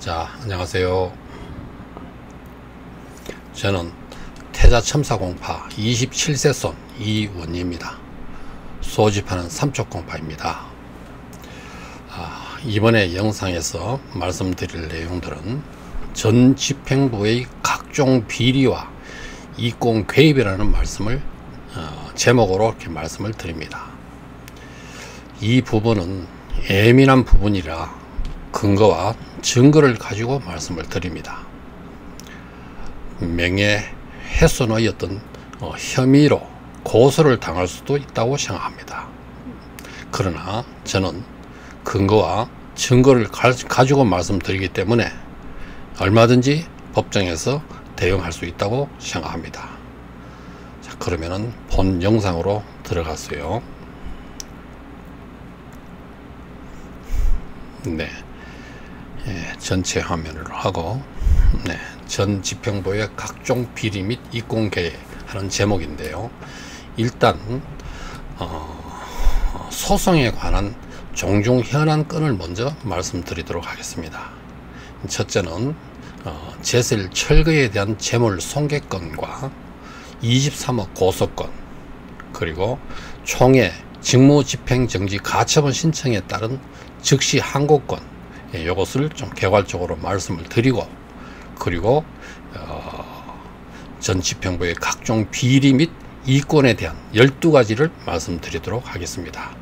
자, 안녕하세요. 저는 태자첨사공파 27세손 이원희입니다. 소집하는 삼척공파입니다. 이번에 영상에서 말씀드릴 내용들은 전 집행부의 각종 비리와 이권 개입이라는 말씀을 제목으로 이렇게 말씀을 드립니다. 이 부분은 예민한 부분이라 근거와 증거를 가지고 말씀을 드립니다. 명예훼손의 어떤 혐의로 고소를 당할 수도 있다고 생각합니다. 그러나 저는 근거와 증거를 가지고 말씀드리기 때문에 얼마든지 법정에서 대응할 수 있다고 생각합니다. 자, 그러면은 본 영상으로 들어갔어요. 네. 전체 화면으로 하고, 전 집행부의 각종 비리 및 이권 개입 하는 제목인데요. 일단 소송에 관한 종중 현안 건을 먼저 말씀드리도록 하겠습니다. 첫째는 제설 철거에 대한 재물 손괴 건과 23억 고소건, 그리고 총회 직무집행정지 가처분 신청에 따른 즉시 항고건, 이것을 좀 개괄적으로 말씀을 드리고, 그리고 전 집행부의 각종 비리 및 이권에 대한 12가지를 말씀드리도록 하겠습니다.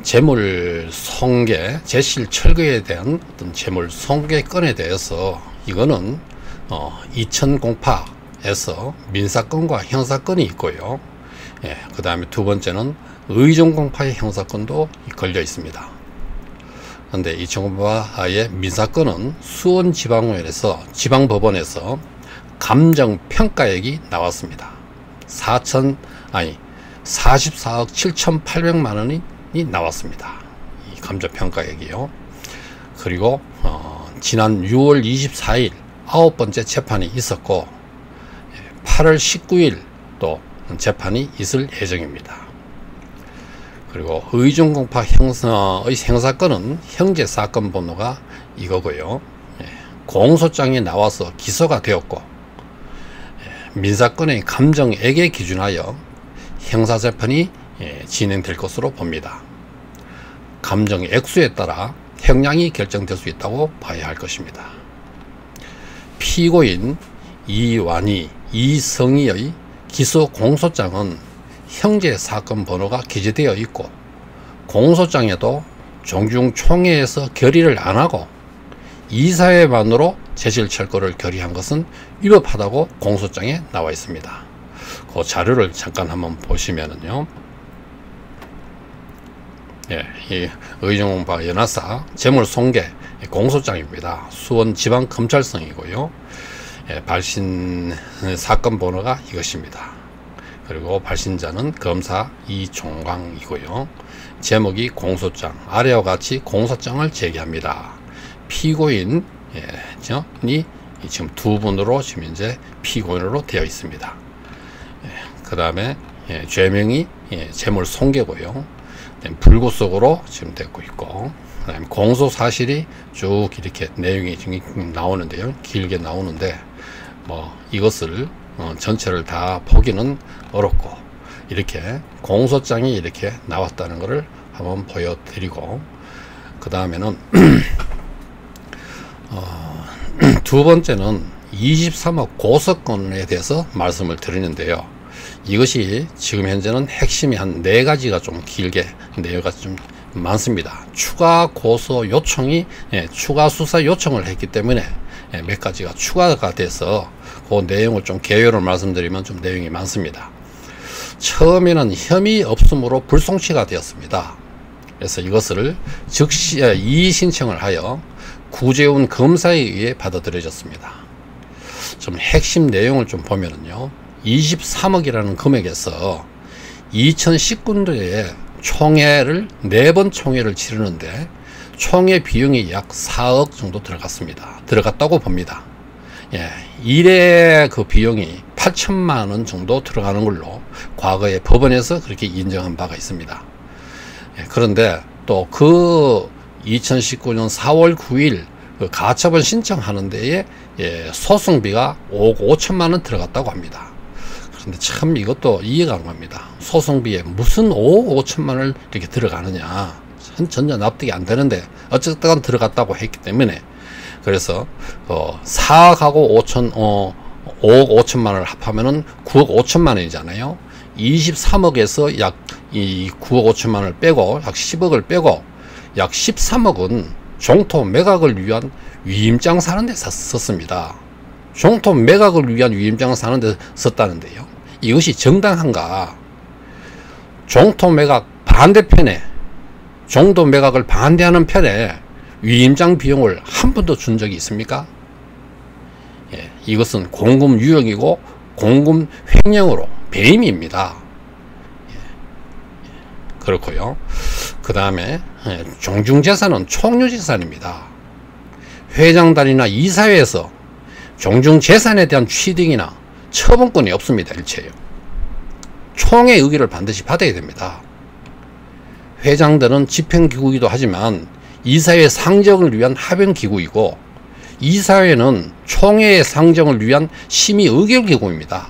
재물 손괴, 제실 철거에 대한 어떤 재물 손괴 건에 대해서 이거는 이천공파에서 민사건과 형사건이 있고요. 그 다음에 두 번째는 의정공파의 형사건도 걸려 있습니다. 그런데 이천공파의 민사건은 수원지방원에서 지방법원에서 감정평가액이 나왔습니다. 44억 7,800만 원이 나왔습니다. 이 감정평가액이요. 그리고 지난 6월 24일 9번째 재판이 있었고, 8월 19일 또 재판이 있을 예정입니다. 그리고 의정공파 형사의 형사건은 형제사건 번호가 이거고요. 공소장이 나와서 기소가 되었고, 민사건의 감정액에 기준하여 형사재판이 진행될 것으로 봅니다. 감정 액수에 따라 형량이 결정될 수 있다고 봐야 할 것입니다. 피고인 이완희, 이성희의 기소 공소장은 형제사건 번호가 기재되어 있고, 공소장에도 종중총회에서 결의를 안하고 이사회만으로 제실철거를 결의한 것은 위법하다고 공소장에 나와 있습니다. 그 자료를 잠깐 한번 보시면은요, 이 의정공파 연하사 재물손괴 공소장입니다. 수원지방검찰청이고요. 발신 사건 번호가 이것입니다. 그리고 발신자는 검사 이종광이고요. 제목이 공소장, 아래와 같이 공소장을 제기합니다. 피고인이 지금 두 분으로 지금 이제 피고인으로 되어 있습니다. 그 다음에 죄명이 재물 손괴고요. 불구속으로 지금 되고 있고, 그다음에 공소 사실이 쭉 이렇게 내용이 지금 나오는데요. 길게 나오는데 뭐 이것을 전체를 다 보기는 어렵고, 이렇게 공소장이 이렇게 나왔다는 것을 한번 보여드리고, 그 다음에는 두 번째는 23억 고소건에 대해서 말씀을 드리는데요. 이것이 지금 현재는 핵심이 한 4가지가 좀 길게 내용가 좀 많습니다. 추가 고소 요청이 추가 수사 요청을 했기 때문에 몇 가지가 추가가 돼서 그 내용을 좀 개요를 말씀드리면 좀 내용이 많습니다. 처음에는 혐의 없음으로 불송치가 되었습니다. 그래서 이것을 즉시 이의 신청을 하여 구재훈 검사에 의해 받아들여졌습니다. 좀 핵심 내용을 좀 보면은요, 23억이라는 금액에서 2019년도에 총회를 4번 총회를 치르는데 총회 비용이 약 4억 정도 들어갔다고 봅니다. 일회 그 비용이 8천만 원 정도 들어가는 걸로 과거에 법원에서 그렇게 인정한 바가 있습니다. 그런데 또 그 2019년 4월 9일 그 가처분 신청하는 데에 소송비가 5억 5천만 원 들어갔다고 합니다. 그런데 참 이것도 이해가 안 갑니다. 소송비에 무슨 5억 5천만 원을 이렇게 들어가느냐, 전혀 납득이 안 되는데 어쨌든 들어갔다고 했기 때문에, 그래서 4억하고 5억 5천만 원을 합하면은 9억 5천만 원이잖아요. 23억에서 약 9억 5천만 원을 빼고 약 10억을 빼고 약 13억은 종토 매각을 위한 위임장 사는 데 썼습니다. 종토 매각을 위한 위임장을 사는 데 썼다는데요. 이것이 정당한가? 종토 매각 반대편에, 종토 매각을 반대하는 편에 위임장 비용을 한 번도 준 적이 있습니까? 이것은 공금 유형이고 공금 횡령으로 배임입니다. 그렇고요. 그 다음에 종중재산은 총유재산입니다. 회장단이나 이사회에서 종중재산에 대한 취득이나 처분권이 없습니다. 일체요. 총의 의결을 반드시 받아야 됩니다. 회장들은 집행기구이기도 하지만 이사회 상정을 위한 합연기구이고, 이사회는 총회의 상정을 위한 심의의결기구입니다.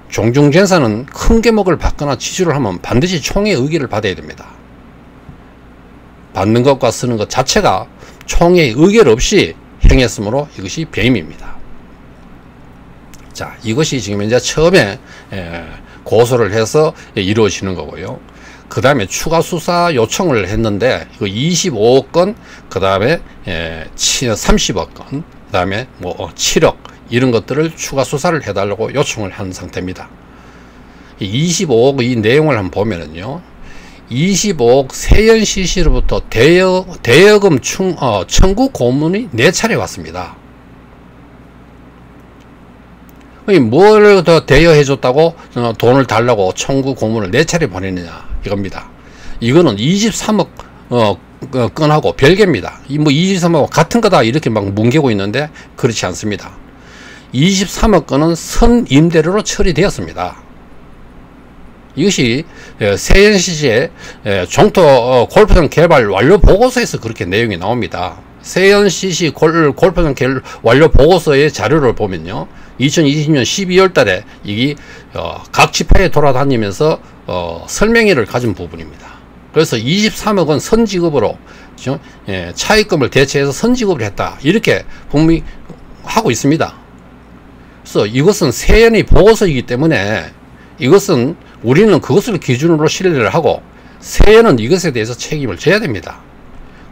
종중재산은 큰 개목을 받거나 지주를 하면 반드시 총회 의결을 받아야 됩니다. 받는 것과 쓰는 것 자체가 총회의 의결 없이 행했으므로 이것이 배임입니다. 자, 이것이 지금 이제 처음에 고소를 해서 이루어지는 거고요. 그 다음에 추가 수사 요청을 했는데, 이거 25억 건, 그 다음에 30억 건, 그 다음에 뭐 7억, 이런 것들을 추가 수사를 해달라고 요청을 한 상태입니다. 25억 이 내용을 한번 보면은요, 25억 세연 CC로부터 대여금 청구 고문이 4차례 왔습니다. 뭘 더 대여해줬다고 돈을 달라고 청구 고문을 4차례 보내느냐, 이겁니다. 이거는 23억 건하고 별개입니다. 뭐 23억 같은 거다 이렇게 막 뭉개고 있는데 그렇지 않습니다. 23억 건은 선임대료로 처리되었습니다. 이것이 세연시의 종토 골프장 개발 완료 보고서에서 그렇게 내용이 나옵니다. 세연시시 골프장 완료 보고서의 자료를 보면요, 2020년 12월 달에 이게 각 지파에 돌아다니면서 설명회를 가진 부분입니다. 그래서 23억은 선지급으로 차입금을 대체해서 선지급을 했다, 이렇게 분명히 하고 있습니다. 그래서 이것은 세연의 보고서이기 때문에 이것은 우리는 그것을 기준으로 신뢰를 하고 세연은 이것에 대해서 책임을 져야 됩니다.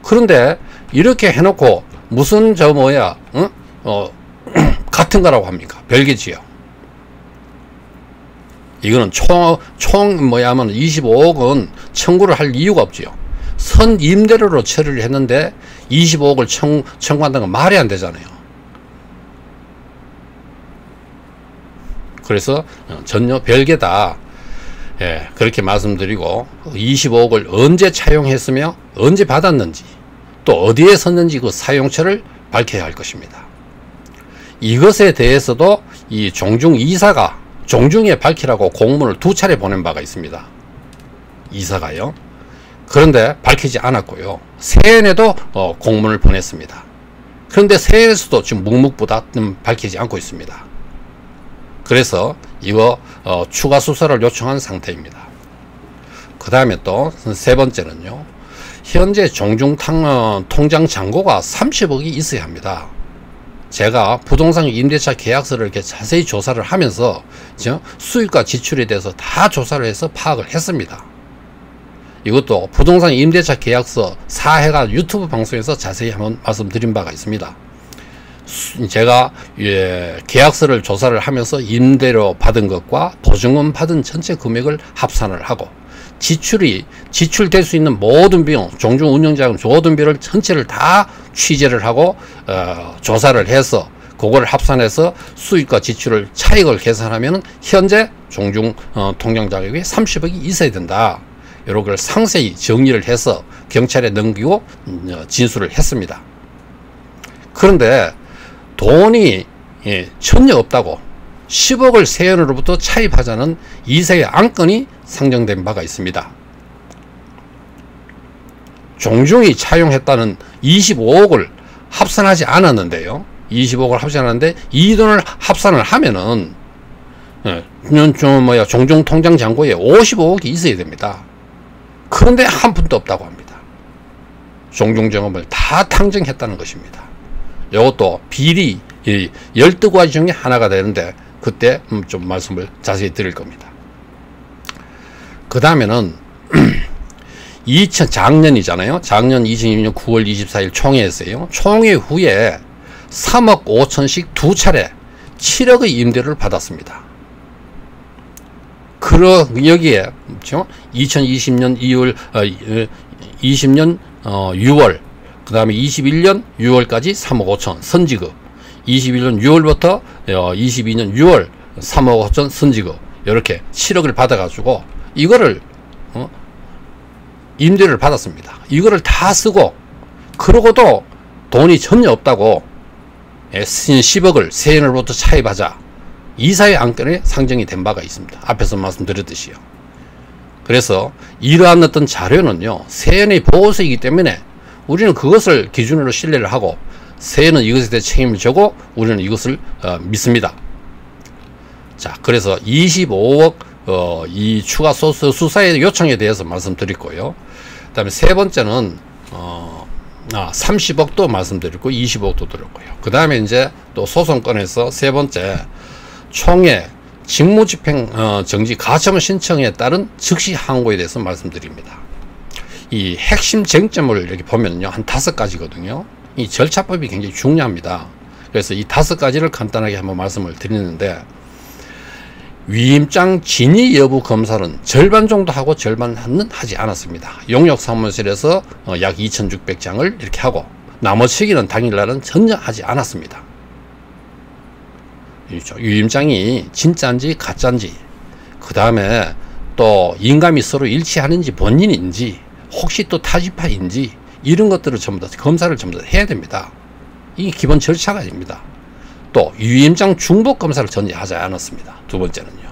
그런데 이렇게 해놓고 무슨 같은 거라고 합니까? 별개지요. 이거는 총 25억은 청구를 할 이유가 없지요. 선임대료로 처리를 했는데 25억을 청구한다는 건 말이 안 되잖아요. 그래서 전혀 별개다, 그렇게 말씀드리고, 25억을 언제 차용했으며 언제 받았는지, 또 어디에 썼는지 그 사용처를 밝혀야 할 것입니다. 이것에 대해서도 이 종중 이사가 종중에 밝히라고 공문을 2차례 보낸 바가 있습니다. 이사가요. 그런데 밝히지 않았고요. 세연에도 공문을 보냈습니다. 그런데 세연에서도 지금 묵묵부답 밝히지 않고 있습니다. 그래서 이거 추가 수사를 요청한 상태입니다. 그 다음에 또 세 번째는요, 현재 종중 통장 잔고가 30억이 있어야 합니다. 제가 부동산 임대차 계약서를 이렇게 자세히 조사를 하면서 수익과 지출에 대해서 다 조사를 해서 파악을 했습니다. 이것도 부동산 임대차 계약서 4회가 유튜브 방송에서 자세히 한번 말씀드린 바가 있습니다. 제가 계약서를 조사를 하면서 임대료 받은 것과 보증금 받은 전체 금액을 합산을 하고, 지출될 수 있는 모든 비용, 종중 운영자금 모든 비용을 전체를 다 취재를 하고 조사를 해서 그걸 합산해서 수익과 지출을 차익을 계산하면 현재 종중 통장 자격이 30억이 있어야 된다, 이런 걸 상세히 정리를 해서 경찰에 넘기고 진술을 했습니다. 그런데 돈이 전혀 없다고 10억을 세연으로부터 차입하자는 이사의 안건이 상정된 바가 있습니다. 종중이 차용했다는 25억을 합산하지 않았는데요. 25억을 합산하는데 이 돈을 합산을 하면은 종중 통장 잔고에 55억이 있어야 됩니다. 그런데 한 푼도 없다고 합니다. 종중정업을 다 탕정했다는 것입니다. 이것도 비리 12가지 중에 하나가 되는데 그때 좀 말씀을 자세히 드릴 겁니다. 그 다음에는 작년이잖아요. 작년 2020년 9월 24일 총회였어요. 총회 후에 3억 5천씩 두 차례 7억의 임대료를 받았습니다. 여기에 2020년 20년 6월 그 다음에 21년 6월까지 3억 5천 선지급, 21년 6월부터 22년 6월 3억 5천 선지급, 이렇게 7억을 받아 가지고 이거를 임대료를 받았습니다. 이거를 다 쓰고 그러고도 돈이 전혀 없다고 10억을 세연으로부터 차입하자 이사의 안건에 상정이 된 바가 있습니다. 앞에서 말씀드렸듯이요. 그래서 이러한 어떤 자료는요, 세연의 보고서이기 때문에 우리는 그것을 기준으로 신뢰를 하고 세연은 이것에 대해 책임을 져고 우리는 이것을 믿습니다. 자, 그래서 25억 이 추가 소스 수사의 요청에 대해서 말씀드릴 거예요. 그 다음에 세 번째는 30억도 말씀드렸고 20억도 드렸고요. 그 다음에 이제 또 소송건에서 세 번째, 총회 직무집행 정지 가처분 신청에 따른 즉시 항고에 대해서 말씀드립니다. 이 핵심 쟁점을 이렇게 보면요, 한 5가지거든요. 이 절차법이 굉장히 중요합니다. 그래서 이 5가지를 간단하게 한번 말씀을 드리는데, 위임장 진위 여부 검사는 절반 정도 하고 절반은 하지 않았습니다. 용역사무실에서 약 2,600장을 이렇게 하고 나머지는 당일날은 전혀 하지 않았습니다. 위임장이 진짜인지 가짜인지, 그 다음에 또 인감이 서로 일치하는지 본인인지 혹시 또 타지파인지 이런 것들을 전부 다 검사를 전부 다 해야 됩니다. 이게 기본 절차가 아닙니다. 또 위임장 중복 검사를 전혀 하지 않았습니다. 두 번째는요,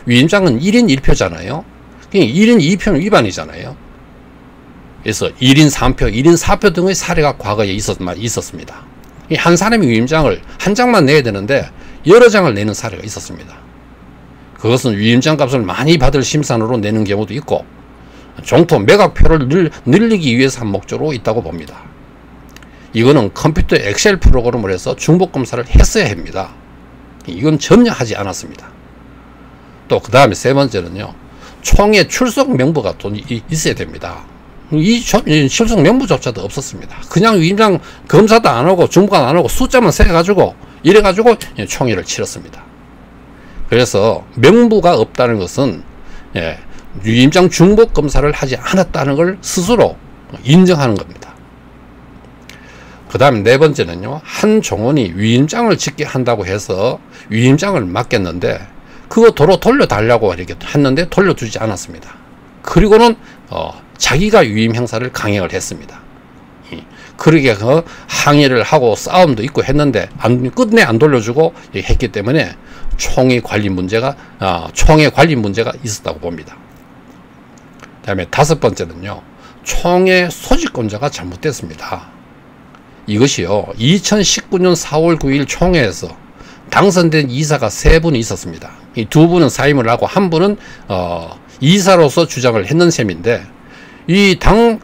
위임장은 1인 1표잖아요. 1인 2표는 위반이잖아요. 그래서 1인 3표, 1인 4표 등의 사례가 과거에 있었습니다. 한 사람이 위임장을 한 장만 내야 되는데 여러 장을 내는 사례가 있었습니다. 그것은 위임장 값을 많이 받을 심산으로 내는 경우도 있고 종토 매각표를 늘리기 위해서 한 목적으로 있다고 봅니다. 이거는 컴퓨터 엑셀 프로그램을 해서 중복검사를 했어야 합니다. 이건 전혀 하지 않았습니다. 또 그 다음에 세 번째는요, 총회 출석 명부가 또 있어야 됩니다. 이 출석 명부조차도 없었습니다. 그냥 위임장 검사도 안 하고 중복도 안 하고 숫자만 세가지고 이래가지고 총회를 치렀습니다. 그래서 명부가 없다는 것은 위임장 중복 검사를 하지 않았다는 걸 스스로 인정하는 겁니다. 그 다음에 네 번째는요, 한 종원이 위임장을 짓게 한다고 해서 위임장을 맡겼는데 그거 도로 돌려달라고 이렇게 했는데 돌려주지 않았습니다. 그리고는 자기가 위임 행사를 강행을 했습니다. 그러게 항의를 하고 싸움도 있고 했는데 끝내 안 돌려주고 했기 때문에 총회 관리 문제가 있었다고 봅니다. 그 다음에 다섯 번째는요, 총회 소집권자가 잘못됐습니다. 이것이요, 2019년 4월 9일 총회에서 당선된 이사가 3분이 있었습니다. 이 2분은 사임을 하고 1분은 이사로서 주장을 했는 셈인데,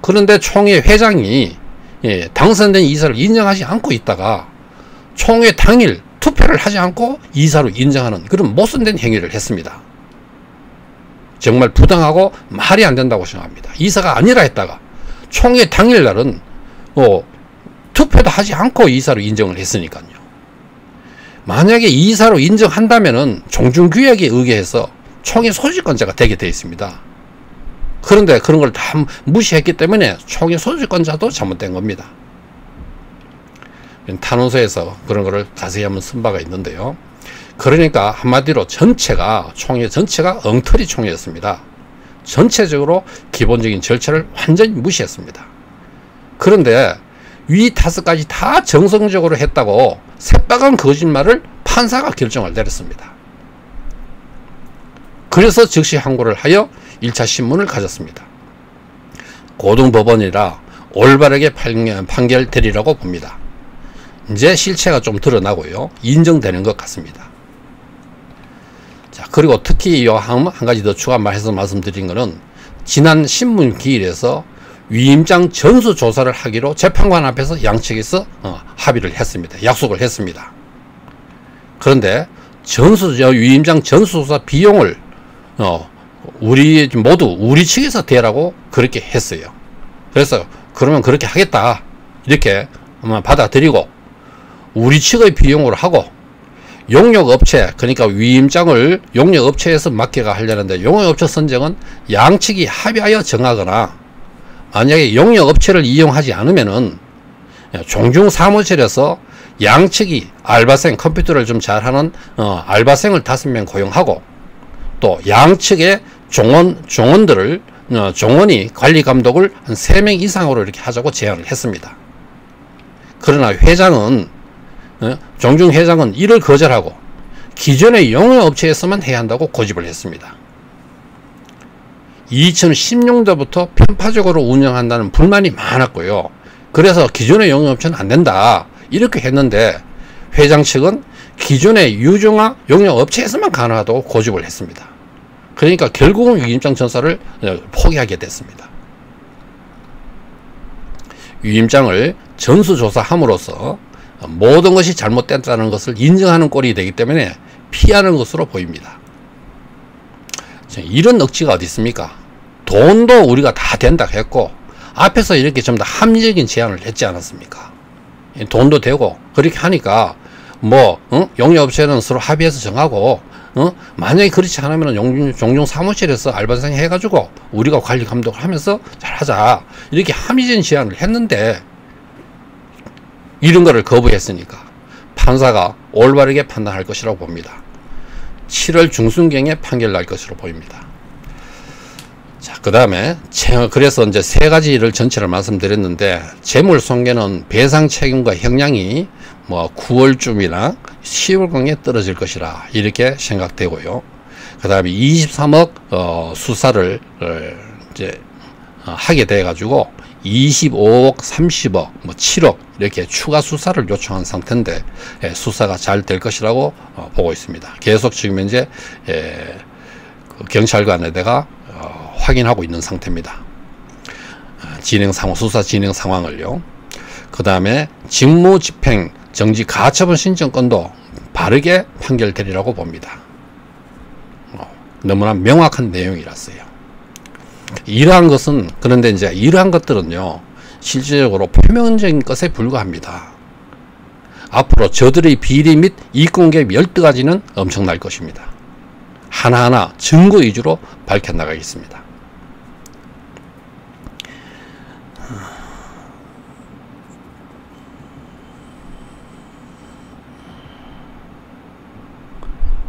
그런데 총회 회장이 당선된 이사를 인정하지 않고 있다가 총회 당일 투표를 하지 않고 이사로 인정하는 그런 모순된 행위를 했습니다. 정말 부당하고 말이 안 된다고 생각합니다. 이사가 아니라 했다가 총회 당일날은 투표도 하지 않고 이사로 인정을 했으니까요. 만약에 이사로 인정한다면은 종중규약에 의거해서 총회 소집권자가 되게 되어 있습니다. 그런데 그런 걸 다 무시했기 때문에 총회 소집권자도 잘못된 겁니다. 탄원서에서 그런 거를 자세히 한번 쓴 바가 있는데요. 그러니까 한마디로 총회 전체가 엉터리 총회였습니다. 전체적으로 기본적인 절차를 완전히 무시했습니다. 그런데 위 5가지 다 정성적으로 했다고 새빨간 거짓말을 판사가 결정을 내렸습니다. 그래서 즉시 항고를 하여 1차 신문을 가졌습니다. 고등법원이라 올바르게 판결되리라고 봅니다. 이제 실체가 좀 드러나고요. 인정되는 것 같습니다. 자, 그리고 특히 한 가지 더 추가 해서 말씀드린 것은 지난 신문 기일에서 위임장 전수조사를 하기로 재판관 앞에서 양측에서 합의를 했습니다. 약속을 했습니다. 그런데 위임장 전수조사 비용을 우리 측에서 대라고 그렇게 했어요. 그래서 그러면 그렇게 하겠다 이렇게 받아들이고 우리 측의 비용으로 하고 용역업체, 그러니까 위임장을 용역업체에서 맡겨가 하려는데 용역업체 선정은 양측이 합의하여 정하거나 만약에 용역업체를 이용하지 않으면은 종중사무실에서 양측이 알바생, 컴퓨터를 좀 잘하는 알바생을 5명 고용하고 또 양측의 종원들을 종원이 관리감독을 한 3명 이상으로 이렇게 하자고 제안을 했습니다. 그러나 종중회장은 이를 거절하고 기존의 용역업체에서만 해야 한다고 고집을 했습니다. 2016년도부터 편파적으로 운영한다는 불만이 많았고요. 그래서 기존의 용역업체는 안 된다 이렇게 했는데 회장 측은 기존의 유중화 용역업체에서만 가능하다고 고집을 했습니다. 그러니까 결국은 위임장 전사를 포기하게 됐습니다. 위임장을 전수조사함으로써 모든 것이 잘못됐다는 것을 인정하는 꼴이 되기 때문에 피하는 것으로 보입니다. 이런 억지가 어디 있습니까? 돈도 우리가 다 된다 했고 앞에서 이렇게 전부 다 합리적인 제안을 했지 않았습니까? 돈도 되고 그렇게 하니까 용역업체는 서로 합의해서 정하고 만약에 그렇지 않으면 종종 사무실에서 알바생 해가지고 우리가 관리 감독을 하면서 잘하자 이렇게 합리적인 제안을 했는데 이런 거를 거부했으니까 판사가 올바르게 판단할 것이라고 봅니다. 7월 중순경에 판결 날 것으로 보입니다. 자, 그 다음에 그래서 이제 3가지를 전체를 말씀드렸는데 재물손괴는 배상 책임과 형량이 9월쯤이나 10월경에 떨어질 것이라 이렇게 생각되고요. 그 다음에 23억 수사를 이제 하게 돼 가지고 25억, 30억, 7억 이렇게 추가 수사를 요청한 상태인데 수사가 잘 될 것이라고 보고 있습니다. 계속 지금 현재 경찰관에다가 확인하고 있는 상태입니다. 수사 진행 상황을요. 그 다음에 직무집행 정지 가처분 신청권도 바르게 판결되리라고 봅니다. 너무나 명확한 내용이라서요. 이러한 것은 그런데 이제 이러한 것들은요 실질적으로 표면적인 것에 불과합니다. 앞으로 저들의 비리 및 이익공개 12가지는 엄청날 것입니다. 하나하나 증거 위주로 밝혀나가겠습니다.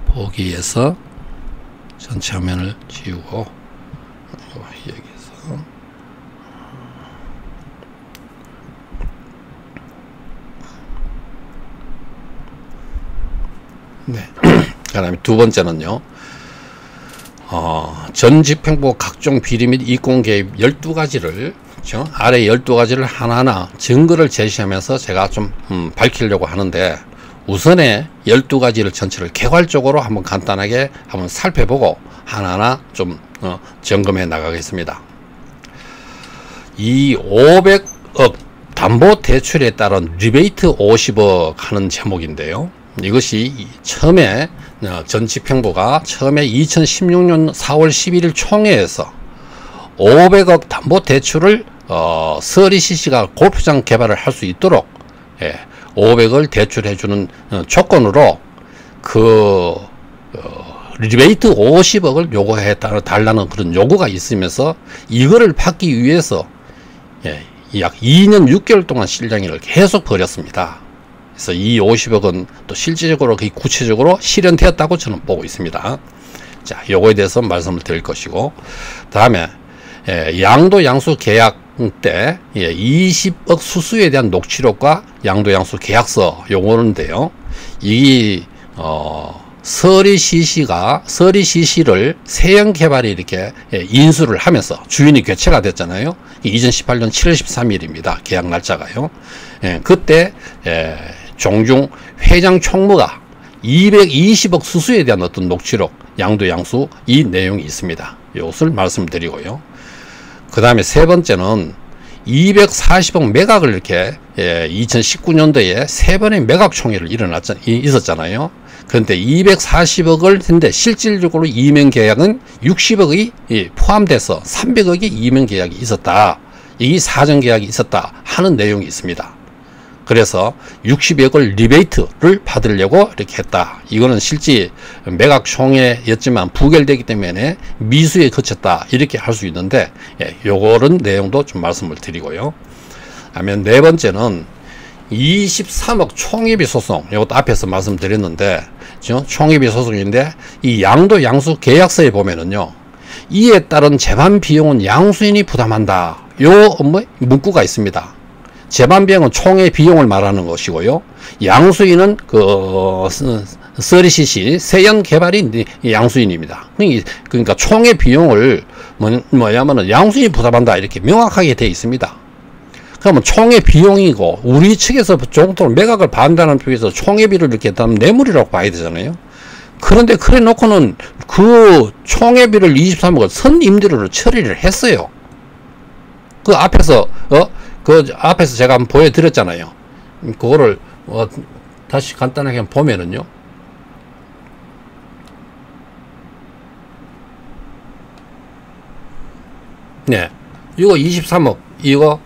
보기에서 전체 화면을 지우고 여기서 네. 그 다음에 두 번째는요 전집행부 각종 비리 및 이익공개 12가지를 아래 12가지를 하나하나 증거를 제시하면서 제가 좀 밝히려고 하는데 우선에 12가지를 전체를 개괄적으로 한번 간단하게 한번 살펴보고 하나하나 좀 점검해 나가겠습니다. 이 500억 담보대출에 따른 리베이트 50억 하는 제목인데요. 이것이 처음에 전 집행부가 처음에 2016년 4월 11일 총회에서 500억 담보대출을 서리CC가 골프장 개발을 할 수 있도록 500을 대출해주는 조건으로 리베이트 50억을 요구해 달라는 그런 요구가 있으면서 이거를 받기 위해서 약 2년 6개월 동안 실랑이를 계속 벌였습니다. 그래서 이 50억은 또 실질적으로 구체적으로 실현되었다고 저는 보고 있습니다. 자, 요거에 대해서 말씀을 드릴 것이고, 다음에 양도 양수 계약 때 20억 수수에 대한 녹취록과 양도 양수 계약서 요거는데요. 이 서리 CC를 세연개발이 이렇게 인수를 하면서 주인이 교체가 됐잖아요. 2018년 7월 13일입니다. 계약 날짜가요. 그때 종중 회장 총무가 220억 수수에 대한 어떤 녹취록, 양도 양수 이 내용이 있습니다. 이것을 말씀드리고요. 그 다음에 세 번째는 240억 매각을 이렇게 2019년도에 세 번의 매각 총회를 있었잖아요. 그런데 240억을 했는데 실질적으로 이명 계약은 60억이 포함돼서 300억이 이명 계약이 있었다. 이 사전 계약이 있었다 하는 내용이 있습니다. 그래서 60억을 리베이트를 받으려고 이렇게 했다. 이거는 실제 매각 총회였지만 부결되기 때문에 미수에 그쳤다. 이렇게 할 수 있는데 요거는 내용도 좀 말씀을 드리고요. 하면 네 번째는 23억 총회비 소송. 이것도 앞에서 말씀드렸는데 총회비 소송인데 이 양도 양수 계약서에 보면은요. 이에 따른 재반 비용은 양수인이 부담한다. 요 문구가 있습니다. 재반 비용은 총회 비용을 말하는 것이고요. 양수인은 서리CC 세연개발이 양수인입니다. 그러니까 총회 비용을 뭐냐면은 양수인이 부담한다 이렇게 명확하게 되어 있습니다. 그러면 총회 비용이고 우리 측에서 정도로 매각을 반대하는 쪽에서 총회비를 이렇게 했다면 뇌물이라고 봐야 되잖아요. 그런데 그래 놓고는 그 총회비를 23억을 선임대로로 처리를 했어요. 그 앞에서 제가 한번 보여드렸잖아요. 그거를 다시 간단하게 한번 보면은요. 네, 이거 23억 이거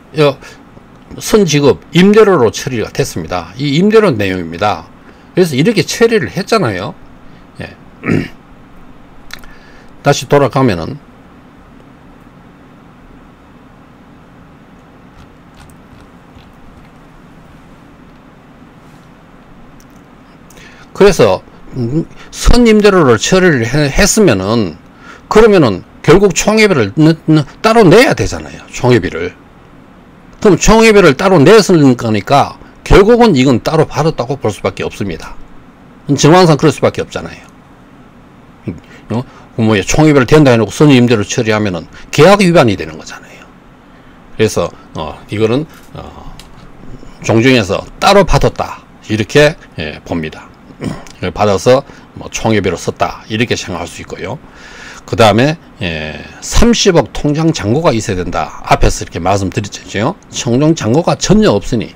선지급 임대료로 처리가 됐습니다. 이 임대료 내용입니다. 그래서 이렇게 처리를 했잖아요. 예. 다시 돌아가면은 그래서 선임대료를 처리를 했으면은 그러면은 결국 총회비를 따로 내야 되잖아요. 총회비를. 그럼 총회비를 따로 냈을 거니까 결국은 이건 따로 받았다고 볼 수밖에 없습니다. 정황상 그럴 수밖에 없잖아요. 총회비를 된다 해놓고 선임대로 처리하면은 계약 위반이 되는 거잖아요. 그래서 이거는 종중에서 따로 받았다 이렇게 봅니다. 받아서 총회비로 썼다 이렇게 생각할 수 있고요. 그 다음에 30억 통장 잔고가 있어야 된다. 앞에서 이렇게 말씀드렸죠. 통장 잔고가 전혀 없기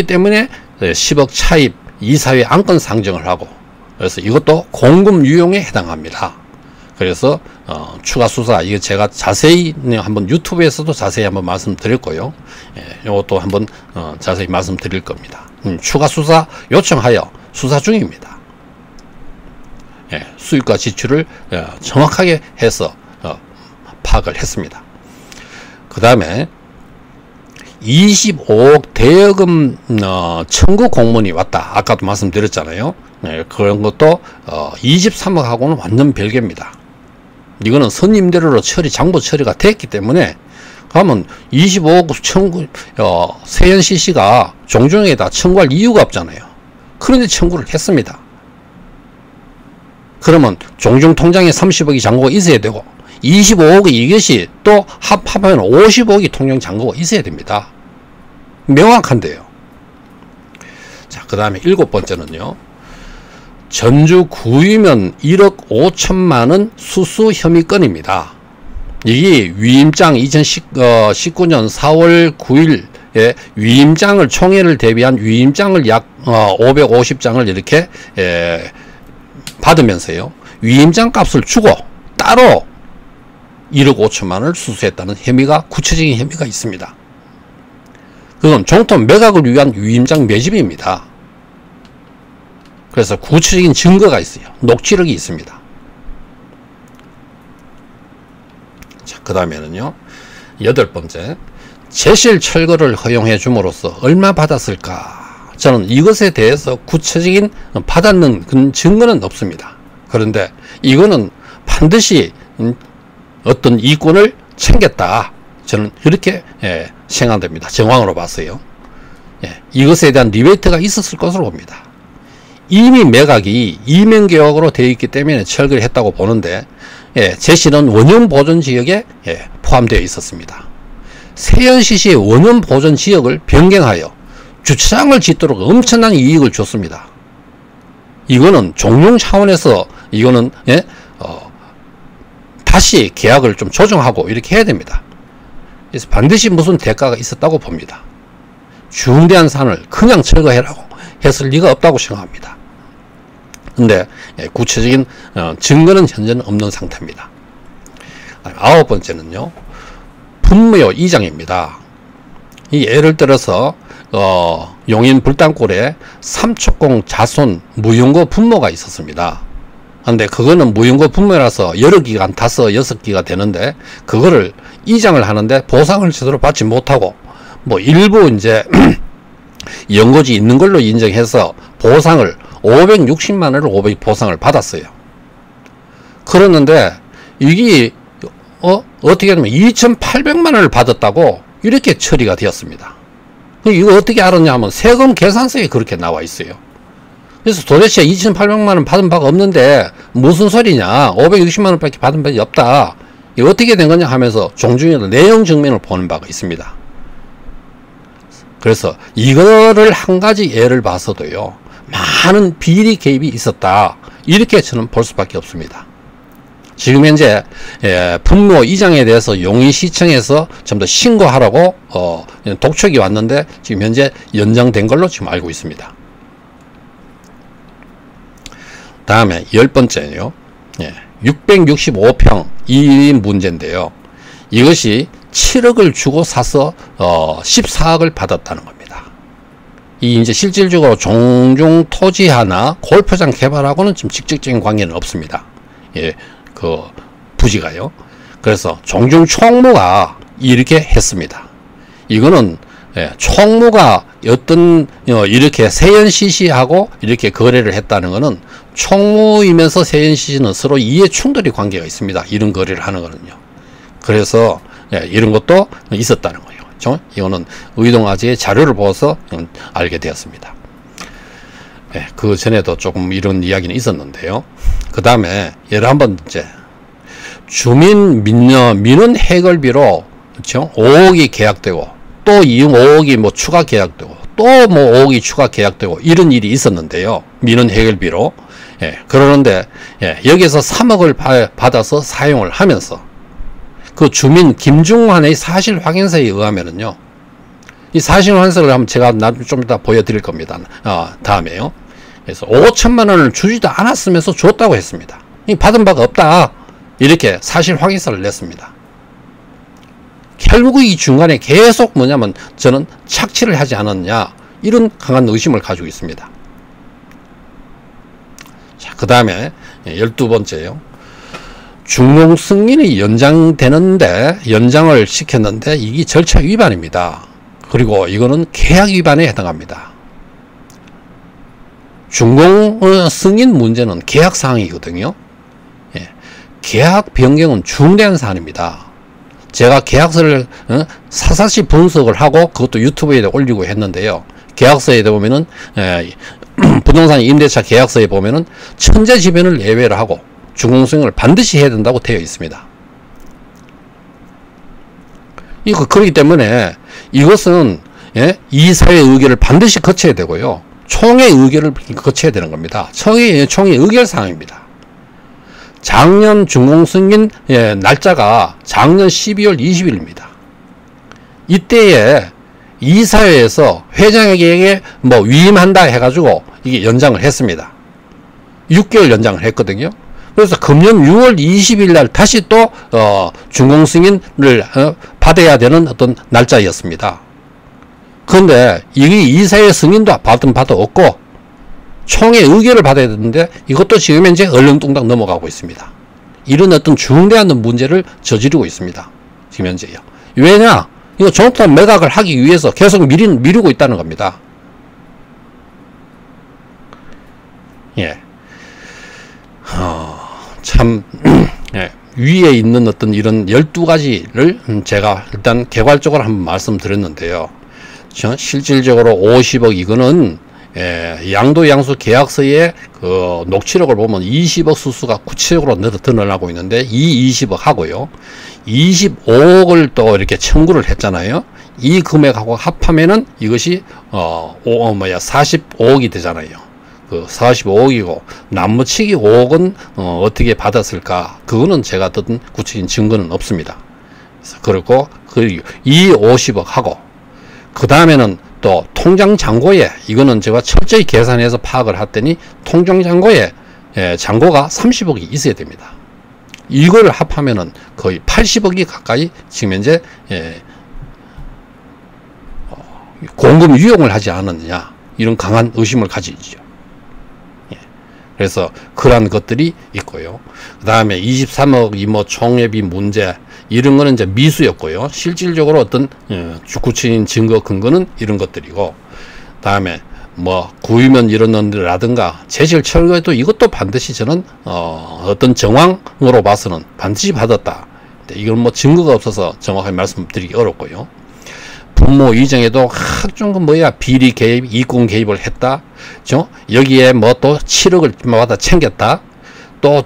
때문에 10억 차입 이사회 안건 상정을 하고, 그래서 이것도 공금 유용에 해당합니다. 그래서 추가 수사 이거 제가 자세히 한번 유튜브에서도 자세히 한번 말씀드렸고요. 이것도 한번 자세히 말씀드릴 겁니다. 추가 수사 요청하여 수사 중입니다. 수입과 지출을 정확하게 해서 파악을 했습니다. 그 다음에 25억 대여금 청구 공문이 왔다. 아까도 말씀드렸잖아요. 그런 것도 23억하고는 완전 별개입니다. 이거는 선임대로로 장부 처리가 됐기 때문에 그러면 25억 청구 세연CC가 종중에다 청구할 이유가 없잖아요. 그런데 청구를 했습니다. 그러면 종중 통장에 30억이 잔고가 있어야 되고 25억이 이것이 또 합하면 50억이 통장 잔고가 있어야 됩니다. 명확한데요. 자, 그 다음에 7번째는요. 전주 구이면 1억 5천만원 수수 혐의 건입니다. 이게 위임장 2019년 4월 9일에 위임장을 총회를 대비한 위임장을 약 550장을 이렇게 받으면서요. 위임장 값을 주고 따로 1억 5천만원을 수수했다는 혐의가 구체적인 혐의가 있습니다. 그건 종토 매각을 위한 위임장 매집입니다. 그래서 구체적인 증거가 있어요. 녹취록이 있습니다. 자, 그 다음에는요. 8번째. 제실 철거를 허용해 줌으로써 얼마 받았을까? 저는 이것에 대해서 구체적인 받았는 증거는 없습니다. 그런데 이거는 반드시 어떤 이권을 챙겼다. 저는 이렇게 생각됩니다. 정황으로 봤어요. 이것에 대한 리베이트가 있었을 것으로 봅니다. 이미 매각이 이면계약으로 되어 있기 때문에 철거를 했다고 보는데, 예, 제시는 원형 보존 지역에 예, 포함되어 있었습니다. 세연시시의 원형 보존 지역을 변경하여 주차장을 짓도록 엄청난 이익을 줬습니다. 이거는 종용 차원에서 이거는 예, 다시 계약을 좀 조정하고 이렇게 해야 됩니다. 그래서 반드시 무슨 대가가 있었다고 봅니다. 중대한 산을 그냥 철거해라고 했을 리가 없다고 생각합니다. 근데 구체적인 증거는 현재는 없는 상태입니다. 9번째는요, 분묘 이장입니다. 이 예를 들어서 용인 불당골에 삼척공 자손 무용고 분묘가 있었습니다. 근데 그거는 무용고 분묘라서 여러 기가 한 5, 6기가 되는데, 그거를 이장을 하는데 보상을 제대로 받지 못하고 뭐 일부 이제 연고지 있는 걸로 인정해서 보상을 560만 원을 500 보상을 받았어요. 그랬는데 이게 어떻게 하냐면 2,800만 원을 받았다고 이렇게 처리가 되었습니다. 이거 어떻게 알았냐 하면 세금 계산서에 그렇게 나와 있어요. 그래서 도대체 2,800만 원 받은 바가 없는데 무슨 소리냐, 560만 원밖에 받은 바가 없다, 이거 어떻게 된 거냐 하면서 종중에도 내용 증명을 보는 바가 있습니다. 그래서 이거를 한 가지 예를 봐서도요, 많은 비리 개입이 있었다, 이렇게 저는 볼 수밖에 없습니다. 지금 현재 분묘 이장에 대해서 용인시청에서 좀 더 신고하라고 독촉이 왔는데 지금 현재 연장된 걸로 지금 알고 있습니다. 다음에 10번째요. 665평 이 문제인데요. 이것이 7억을 주고 사서 14억을 받았다는 겁니다. 이 이제 실질적으로 종중 토지 하나 골프장 개발하고는 좀 직접적인 관계는 없습니다. 예, 그 부지가요. 그래서 종중 총무가 이렇게 했습니다. 이거는 총무가 어떤 이렇게 세연시시하고 이렇게 거래를 했다는 것은 총무이면서 세연시시는 서로 이해 충돌이 관계가 있습니다. 이런 거래를 하는 거는요. 그래서 이런 것도 있었다는 거예요. 그렇죠? 이거는 의동아지의 자료를 보고서 알게 되었습니다. 그 전에도 조금 이런 이야기는 있었는데요. 그 다음에 예를 한번 이제 주민 민원 해결비로 그렇죠? 5억이 계약되고 또 이용 5억이 뭐 추가 계약되고 또 뭐 5억이 추가 계약되고 이런 일이 있었는데요. 민원 해결비로. 그러는데 여기서 3억을 받아서 사용을 하면서 그 주민 김중환의 사실 확인서에 의하면은요, 이 사실 확인서를 한번 제가 나중에 좀 이따 보여드릴 겁니다. 다음에요. 그래서 5천만 원을 주지도 않았으면서 줬다고 했습니다. 이 받은 바가 없다, 이렇게 사실 확인서를 냈습니다. 결국 이 중간에 계속 뭐냐면 저는 착취를 하지 않았냐, 이런 강한 의심을 가지고 있습니다. 자, 그 다음에 12번째요. 중공 승인이 연장되는데 연장을 시켰는데 이게 절차 위반입니다. 그리고 이거는 계약 위반에 해당합니다. 중공 승인 문제는 계약 사항이거든요. 계약 변경은 중대한 사안입니다. 제가 계약서를 사사시 분석을 하고 그것도 유튜브에 올리고 했는데요. 계약서에 보면은 부동산 임대차 계약서에 보면은 천재지변을 예외로 하고 중공승인을 반드시 해야 된다고 되어 있습니다. 그렇기 때문에 이것은 이사회 의결을 반드시 거쳐야 되고요, 총회 의결을 거쳐야 되는 겁니다. 총회 의결 사항입니다. 작년 중공승인 날짜가 작년 12월 20일입니다. 이때에 이사회에서 회장에게 뭐 위임한다 해가지고 이게 연장을 했습니다. 6개월 연장을 했거든요. 그래서 금년 6월 20일 날 다시 또 중공승인을 받아야 되는 어떤 날짜였습니다. 그런데 이게 이사회 승인도 받은 바도 없고 총회 의결을 받아야 되는데 이것도 지금 현재 얼렁뚱땅 넘어가고 있습니다. 이런 어떤 중대한 문제를 저지르고 있습니다. 지금 현재요. 왜냐? 이거 정통 매각을 하기 위해서 계속 미루고 있다는 겁니다. 참 위에 있는 어떤 이런 12가지를 제가 일단 개괄적으로 한번 말씀드렸는데요. 실질적으로 50억 이거는 양도 양수 계약서의 그 녹취록을 보면 20억 수수가 구체적으로 드러나고 있는데 이 20억 하고요 25억을 또 이렇게 청구를 했잖아요. 이 금액하고 합하면은 이것이 45억이 되잖아요. 그 45억이고 남무치기 5억은 어떻게 받았을까? 그거는 제가 듣은 구체적인 증거는 없습니다. 그리고 이 50억 하고 그 다음에는 또 통장 잔고에 이거는 제가 철저히 계산해서 파악을 했더니 통장 잔고에 잔고가 30억이 있어야 됩니다. 이걸 합하면은 거의 80억이 가까이 지금 현재 공금 유용을 하지 않았느냐 이런 강한 의심을 가지죠. 그래서 그러한 것들이 있고요. 그 다음에 23억이 뭐 총회비 문제 이런 거는 이제 미수였고요. 실질적으로 어떤 구체적인 증거 근거는 이런 것들이고, 다음에 뭐 구이면 이런라든가 제실 철거에도 이것도 반드시 저는 어떤 정황으로 봐서는 반드시 받았다. 이건 뭐 증거가 없어서 정확하게 말씀드리기 어렵고요. 분모 이정에도 각종 비리 개입, 이권 개입을 했다. 여기에 뭐 또 7억을 받아 챙겼다. 또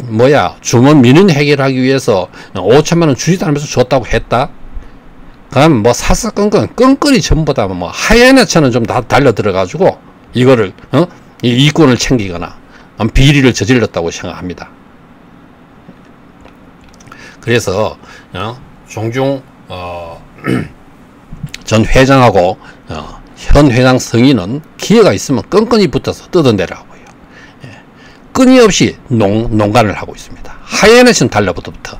주문 민원 해결하기 위해서 5천만 원 주지도 않으면서 줬다고 했다. 그럼 뭐 사사건건 끈끈이 전부 다 뭐 하얀애처럼 좀 다 달려 들어가지고 이거를 이 이권을 챙기거나 비리를 저질렀다고 생각합니다. 그래서 종종 전 회장하고 현 회장 승인은 기회가 있으면 끈끈이 붙어서 뜯어내라고요. 끊임없이 농간을 하고 있습니다. 하얀에선 달라붙어부터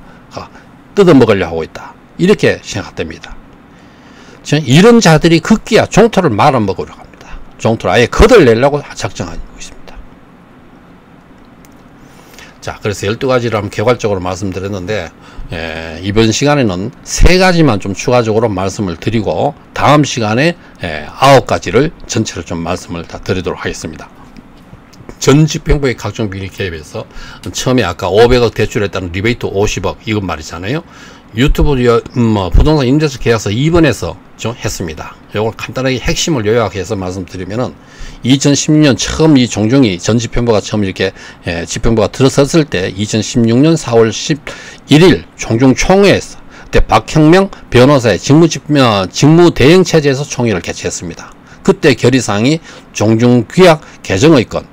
뜯어먹으려고 하고 있다. 이렇게 생각됩니다. 이런 자들이 급기야 종토를 말아먹으러 갑니다. 종토를 아예 걷어내려고 작정하고 있습니다. 자, 그래서 12가지를 한번 개괄적으로 말씀드렸는데 이번 시간에는 3가지만 좀 추가적으로 말씀을 드리고 다음 시간에 9가지를 전체로 좀 말씀을 다 드리도록 하겠습니다. 전 집행부의 각종 비리 개입에서 처음에 아까 500억 대출했다는 리베이트 50억 이건 말이잖아요. 유튜브 부동산 임대차 계약서 2번에서 좀 했습니다. 이걸 간단하게 핵심을 요약해서 말씀드리면은 2016년 처음 이 종중이 전 집행부가 처음 이렇게 집행부가 들어섰을 때 2016년 4월 11일 종중 총회에서 그때 박형명 변호사의 직무 대행 체제에서 총회를 개최했습니다. 그때 결의사항이 종중 규약 개정의 건,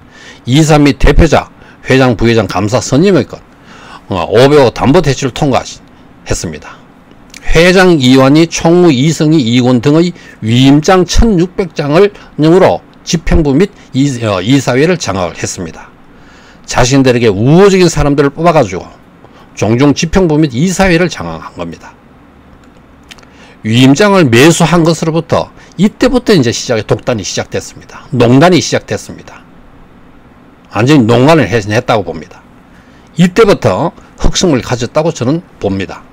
이사 및 대표자, 회장, 부회장, 감사 선임의 건, 500억 담보대출을 통과했습니다. 회장 이완이 총무 이승희 이권 등의 위임장 1600장을 으로 집행부 및 이사회를 장악을 했습니다. 자신들에게 우호적인 사람들을 뽑아가지고 종종 집행부 및 이사회를 장악한 겁니다. 위임장을 매수한 것으로부터 이때부터 이제 독단이 시작됐습니다. 농단이 시작됐습니다. 완전히 농간을 했다고 봅니다. 이때부터 흑성을 가졌다고 저는 봅니다.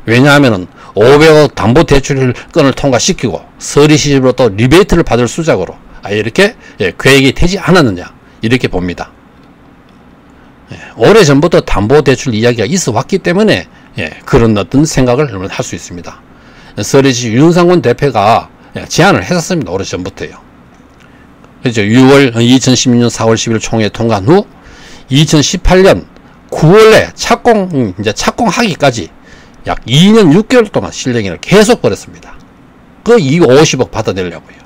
왜냐하면 500억 담보대출건을 통과시키고 서리 시집으로부터 리베이트를 받을 수작으로 이렇게 계획이 되지 않았느냐 이렇게 봅니다. 오래전부터 담보대출 이야기가 있어 왔기 때문에 그런 어떤 생각을 할 수 있습니다. 서리시 윤상권 대표가 제안을 했었습니다. 오래전부터요. 그렇죠. 2016년 4월 10일 총회 통과한 후 2018년 9월에 착공하기까지 약 2년 6개월 동안 실행을 계속 벌였습니다. 그 50억 받아내려고요.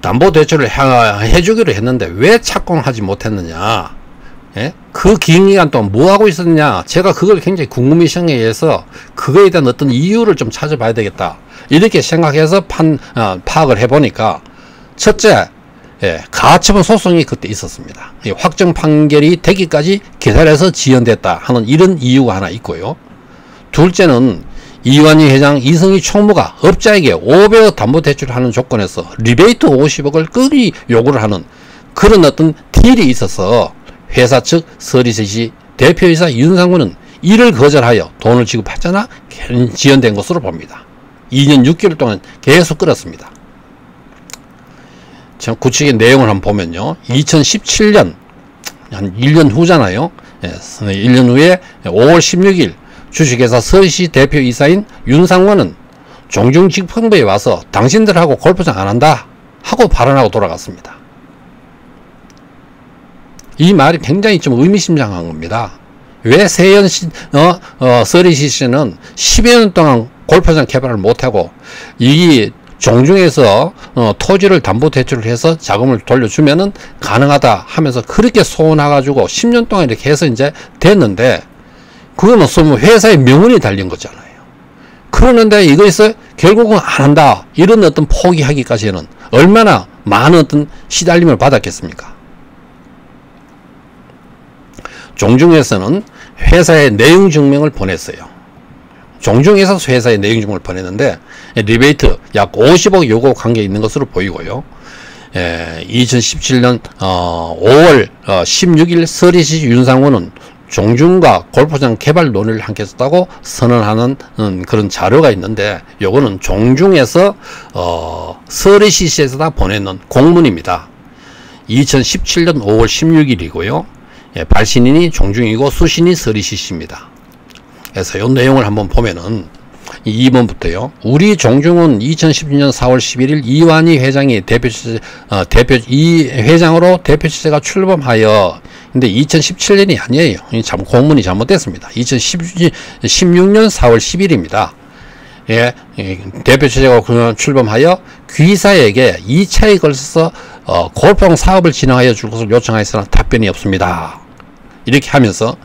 담보대출을 해주기로 했는데 왜 착공하지 못했느냐. 그 긴 기간 동안 뭐하고 있었느냐. 제가 그걸 굉장히 궁금해서 그거에 대한 어떤 이유를 좀 찾아봐야 되겠다. 이렇게 생각해서 파악을 해보니까 첫째, 가처분 소송이 그때 있었습니다. 확정 판결이 되기까지 기다려서 지연됐다 하는 이런 이유가 하나 있고요. 둘째는 이완희 회장, 이승희 총무가 업자에게 500억 담보대출을 하는 조건에서 리베이트 50억을 끄기 요구를 하는 그런 어떤 딜이 있어서 회사 측 서리셋이 대표이사 윤상군은 이를 거절하여 돈을 지급하잖아 지연된 것으로 봅니다. 2년 6개월 동안 계속 끌었습니다. 구체적인 내용을 한번 보면요. 2017년 한 1년 후잖아요. 1년 후에 5월 16일 주식회사 서리시 대표이사인 윤상관은 종중집행부에 와서 당신들하고 골프장 안 한다 하고 발언하고 돌아갔습니다. 이 말이 굉장히 좀 의미심장한 겁니다. 왜 세연 서리시 씨는 10여 년 동안 골프장 개발을 못하고 이 종중에서 토지를 담보대출을 해서 자금을 돌려주면은 가능하다 하면서 그렇게 소원해가지고 10년 동안 이렇게 해서 이제 됐는데, 그거는 뭐 회사의 명운이 달린 거잖아요. 그러는데 이거에서 결국은 안 한다 이런 어떤 포기하기까지는 얼마나 많은 어떤 시달림을 받았겠습니까? 종중에서는 회사에 내용 증명을 보냈어요. 종중에서 회사에 내용 증명을 보냈는데 리베이트 약 50억 요구 관계 있는 것으로 보이고요. 2017년 5월 16일 서리시 윤상호는 종중과 골프장 개발 논의를 함께 했다고 선언하는 그런 자료가 있는데, 요거는 종중에서 서리시에서 보내는 공문입니다. 2017년 5월 16일이고요. 발신인이 종중이고 수신이 서리시입니다. 그래서 이 내용을 한번 보면은 2번부터요. 우리 종중은 2016년 4월 11일 이완희 회장이 이 회장으로 대표 취재가 출범하여, 근데 2017년이 아니에요. 공문이 잘못됐습니다. 2016년 4월 10일입니다. 예, 대표 취재가 출범하여 귀사에게 2차에 걸쳐서 골프장 사업을 진행하여 줄 것을 요청하였으나 답변이 없습니다. 이렇게 하면서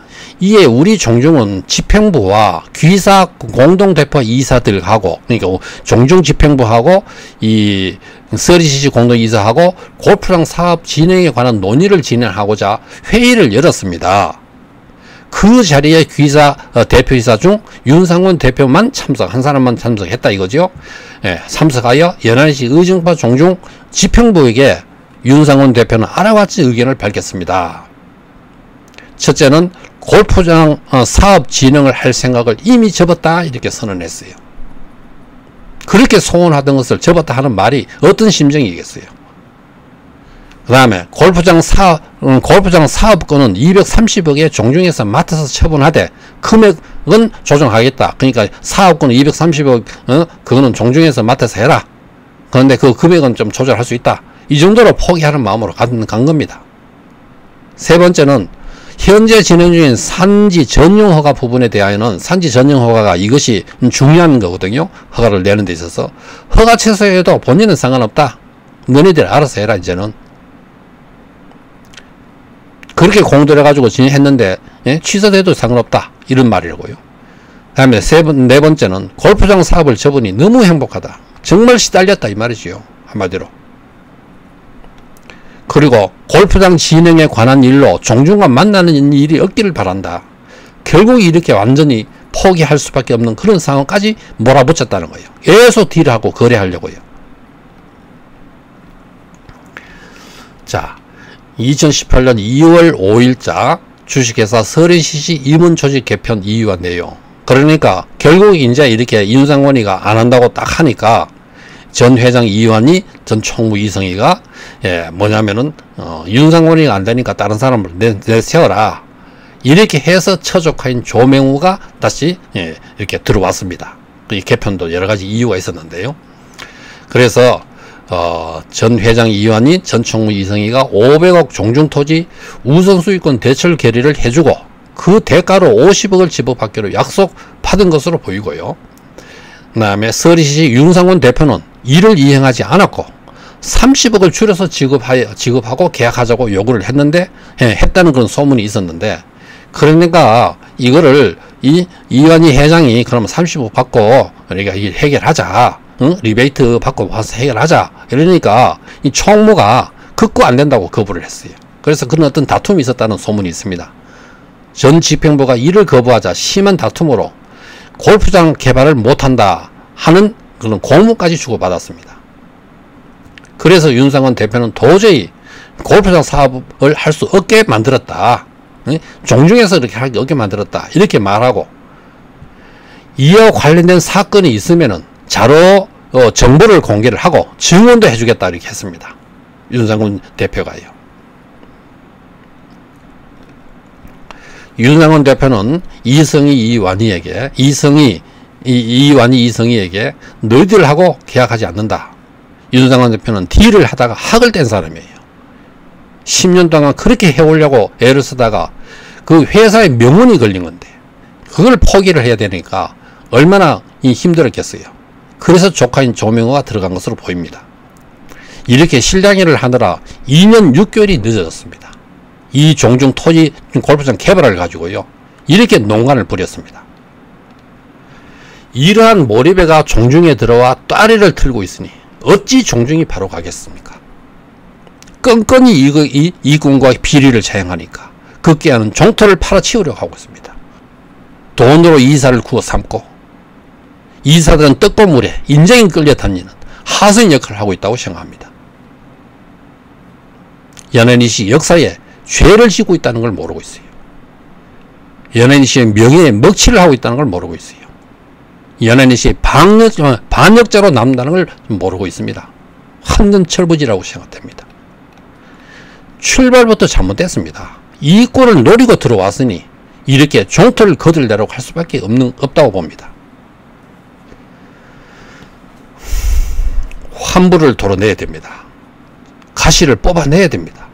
이에 우리 종중은 집행부와 귀사 공동대표 이사들하고, 그러니까 종중 집행부하고 이 서리시 공동이사하고 골프장 사업 진행에 관한 논의를 진행하고자 회의를 열었습니다. 그 자리에 귀사 대표이사 중 윤상원 대표만 한 사람만 참석했다 이거죠. 예, 참석하여 연안시 의정파 종중 집행부에게 윤상원 대표는 알아맞지 의견을 밝혔습니다. 첫째는 골프장 사업 진행을 할 생각을 이미 접었다 이렇게 선언했어요. 그렇게 소원하던 것을 접었다 하는 말이 어떤 심정이겠어요. 그 다음에 골프장 사업권은 230억에 종중에서 맡아서 처분하되 금액은 조정하겠다. 그러니까 사업권은 230억 그거는 종중에서 맡아서 해라. 그런데 그 금액은 좀 조절할 수 있다. 이 정도로 포기하는 마음으로 간 겁니다. 세 번째는 현재 진행 중인 산지 전용 허가 부분에 대하여는 산지 전용 허가가 이것이 중요한 거거든요. 허가를 내는 데 있어서 허가 취소해도 본인은 상관없다. 너희들 알아서 해라. 이제는 그렇게 공들여 가지고 진행했는데 취소돼도 상관없다 이런 말이라고요. 다음에 네 번째는 골프장 사업을 접으니 너무 행복하다. 정말 시달렸다 이 말이지요. 한마디로. 그리고 골프장 진행에 관한 일로 종중과 만나는 일이 없기를 바란다. 결국 이렇게 완전히 포기할 수밖에 없는 그런 상황까지 몰아붙였다는 거예요. 계속 딜하고 거래하려고요. 자, 2018년 2월 5일자 주식회사 서리시 임원조직 개편 이유와 내용. 그러니까 결국 이제 이렇게 윤상원이가 안 한다고 딱 하니까 전 회장 이완희, 전 총무 이성희가 뭐냐면은 윤상원이가 안 되니까 다른 사람을 내세워라. 이렇게 해서 처족하인 조명우가 다시 이렇게 들어왔습니다. 이 개편도 여러 가지 이유가 있었는데요. 그래서 전 회장 이완희, 전 총무 이성희가 500억 종중토지 우선수익권 대출 결의를 해주고 그 대가로 50억을 지급받기로 약속받은 것으로 보이고요. 그 다음에 서리시 윤상원 대표는 이를 이행하지 않았고 30억을 줄여서 지급하고 계약하자고 요구를 했는데 했다는 그런 소문이 있었는데, 그러니까 이거를 이완희 회장이 그러면 30억 받고 그러니까 이 해결하자, 리베이트 받고 와서 해결하자 이러니까 이 총무가 극구 안 된다고 거부를 했어요. 그래서 그런 어떤 다툼이 있었다는 소문이 있습니다. 전 집행부가 이를 거부하자 심한 다툼으로 골프장 개발을 못한다 하는 그런 공문까지 주고받았습니다. 그래서 윤상원 대표는 도저히 골프장 사업을 할 수 없게 만들었다. 종중에서 이렇게 하기 없게 만들었다. 이렇게 말하고, 이와 관련된 사건이 있으면은 자료 정보를 공개를 하고 증언도 해주겠다 이렇게 했습니다. 윤상원 대표가요. 윤상원 대표는 이성희 이완희에게 이성희 이완희 이성희에게 너희들하고 계약하지 않는다. 윤상환 대표는 딜을 하다가 학을 뗀 사람이에요. 10년 동안 그렇게 해오려고 애를 쓰다가 그 회사의 명운이 걸린 건데 그걸 포기를 해야 되니까 얼마나 힘들었겠어요. 그래서 조카인 조명호가 들어간 것으로 보입니다. 이렇게 실랑이를 하느라 2년 6개월이 늦어졌습니다. 이 종중 토지 골프장 개발을 가지고요. 이렇게 농간을 부렸습니다. 이러한 몰입애가 종중에 들어와 따리를 틀고 있으니 어찌 종중이 바로 가겠습니까? 끈끈이 이군과 비리를 자행하니까 급기야는 종토를 팔아치우려고 하고 있습니다. 돈으로 이사를 구워 삼고 이사들은 떡고물에 인정이 끌려 다니는 하수인 역할을 하고 있다고 생각합니다. 연예인 씨 역사에 죄를 짓고 있다는 걸 모르고 있어요. 연예인 씨의 명예에 먹칠을 하고 있다는 걸 모르고 있어요. 연예인 씨의 반역자로 남는다는 걸 모르고 있습니다. 완전 철부지라고 생각됩니다. 출발부터 잘못됐습니다. 이 꼴을 노리고 들어왔으니 이렇게 종토를 거들내라고 할 수밖에 없다고 봅니다. 환부를 도려내야 됩니다. 가시를 뽑아내야 됩니다.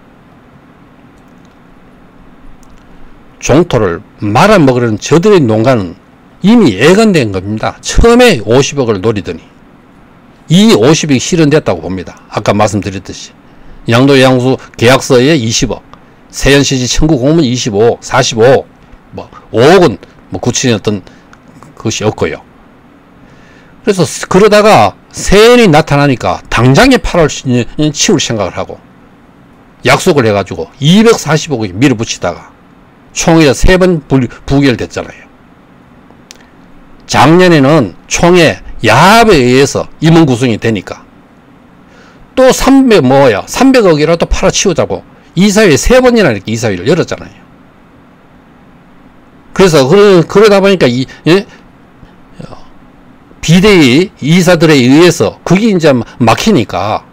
종토를 말아먹으려는 저들의 농가는 이미 예건된 겁니다. 처음에 50억을 노리더니 이 50억이 실현됐다고 봅니다. 아까 말씀드렸듯이 양도 양수 계약서에 20억, 세연시지 청구 공문 25, 45, 5억은 구체적인 것이 없고요. 그래서 그러다가 세연이 나타나니까 당장에 8월 치울 생각을 하고 약속을 해가지고 240억이 밀어붙이다가 총회에 3번 부결됐잖아요. 작년에는 총회 야합에 의해서 임원 구성이 되니까 또 300억이라도 팔아치우자고 이사회에 3번이나 이렇게 이사회를 열었잖아요. 그래서 그러다 보니까 비대위 이사들에 의해서 그게 이제 막히니까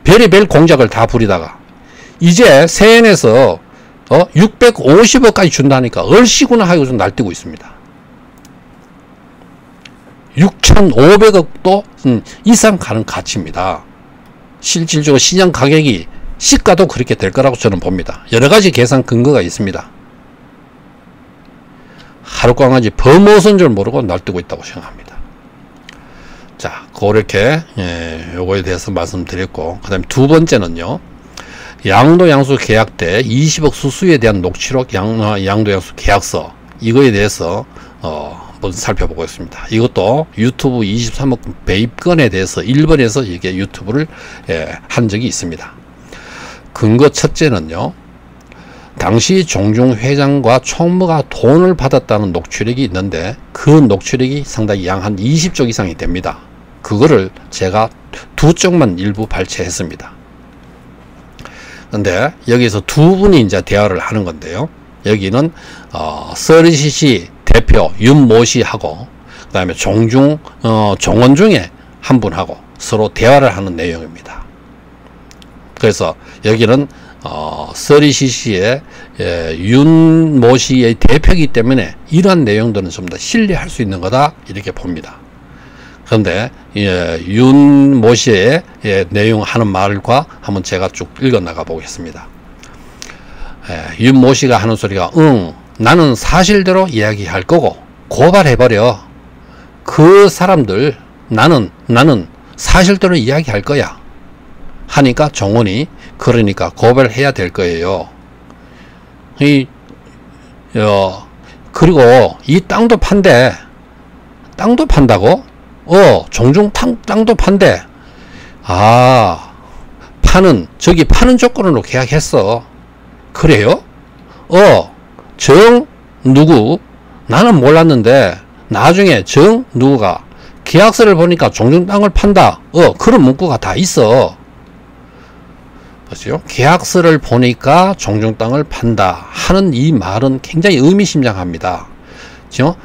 별의별 공작을 다 부리다가 이제 세연에서 650억까지 준다니까 얼씨구나 하고 좀 날뛰고 있습니다. 6,500억도 이상 가는 가치입니다. 실질적으로 시장 가격이 시가도 그렇게 될 거라고 저는 봅니다. 여러 가지 계산 근거가 있습니다. 하룻강아지 범어선 줄 모르고 날뛰고 있다고 생각합니다. 자, 그렇게 요거에 대해서 말씀드렸고, 그 다음에 두 번째는요, 양도 양수 계약 때 20억 수수에 대한 녹취록 양도 양수 계약서, 이거에 대해서 한번 살펴보고 있습니다. 이것도 유튜브 23억 배입건에 대해서 일본에서 이게 유튜브를 한 적이 있습니다. 근거 첫째는요, 당시 종중 회장과 총무가 돈을 받았다는 녹취록이 있는데 그 녹취록이 상당히 양 한 20쪽 이상이 됩니다. 그거를 제가 2쪽만 일부 발췌했습니다. 근데 여기서 두 분이 이제 대화를 하는 건데요. 여기는 서리CC 대표 윤모 씨하고 그 다음에 종중 종원 중에 한 분하고 서로 대화를 하는 내용입니다. 그래서 여기는 서리CC의 윤모 씨의 대표이기 때문에 이러한 내용들은 좀 더 신뢰할 수 있는 거다 이렇게 봅니다. 그런데 윤모 씨의 내용하는 말과 한번 제가 쭉 읽어 나가 보겠습니다. 윤모 씨가 하는 소리가 나는 사실대로 이야기할 거고 고발해버려. 그 사람들 나는 사실대로 이야기할 거야 하니까 종원이 그러니까 고발해야 될 거예요. 그리고 이 땅도 판대. 땅도 판다고? 종중 땅도 판대. 저기 파는 조건으로 계약했어. 그래요? 정 누구? 나는 몰랐는데 나중에 정 누구가 계약서를 보니까 종중 땅을 판다. 그런 문구가 다 있어. 그렇죠? 계약서를 보니까 종중 땅을 판다 하는 이 말은 굉장히 의미심장합니다. 그렇죠?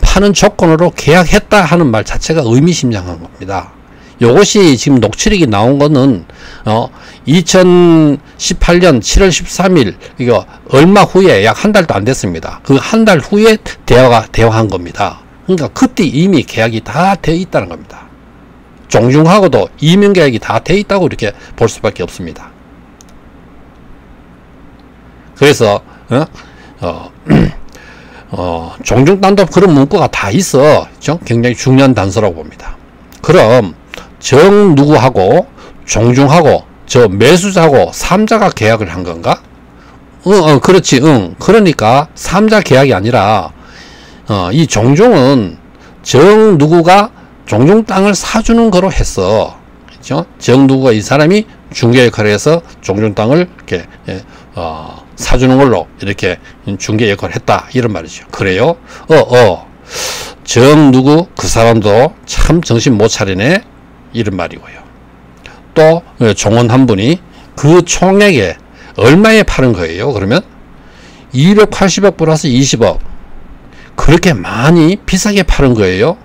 파는 조건으로 계약했다 하는 말 자체가 의미심장한 겁니다. 요것이 지금 녹취록이 나온 거는 2018년 7월 13일 이거 얼마 후에 약 한 달도 안 됐습니다. 그 한 달 후에 대화한 겁니다. 그러니까 그때 이미 계약이 다 돼 있다는 겁니다. 종중하고도 이면 계약이 다 돼 있다고 이렇게 볼 수밖에 없습니다. 그래서 종중 단독 그런 문구가 다 있어. 굉장히 중요한 단서라고 봅니다. 그럼 정 누구하고 종중하고 저 매수자하고 3자가 계약을 한 건가? 그렇지. 그러니까 3자 계약이 아니라 이 종중은 정 누구가 종중 땅을 사주는 거로 했어. 그렇죠? 정 누구가 이 사람이 중개 역할을 해서 종중 땅을 이렇게 사주는 걸로 이렇게 중개 역할을 했다 이런 말이죠. 그래요? 정 누구 그 사람도 참 정신 못 차리네 이런 말이고요. 또 종원 한 분이 그 총액에 얼마에 파는 거예요? 그러면 280억 플러스 20억 그렇게 많이 비싸게 파는 거예요?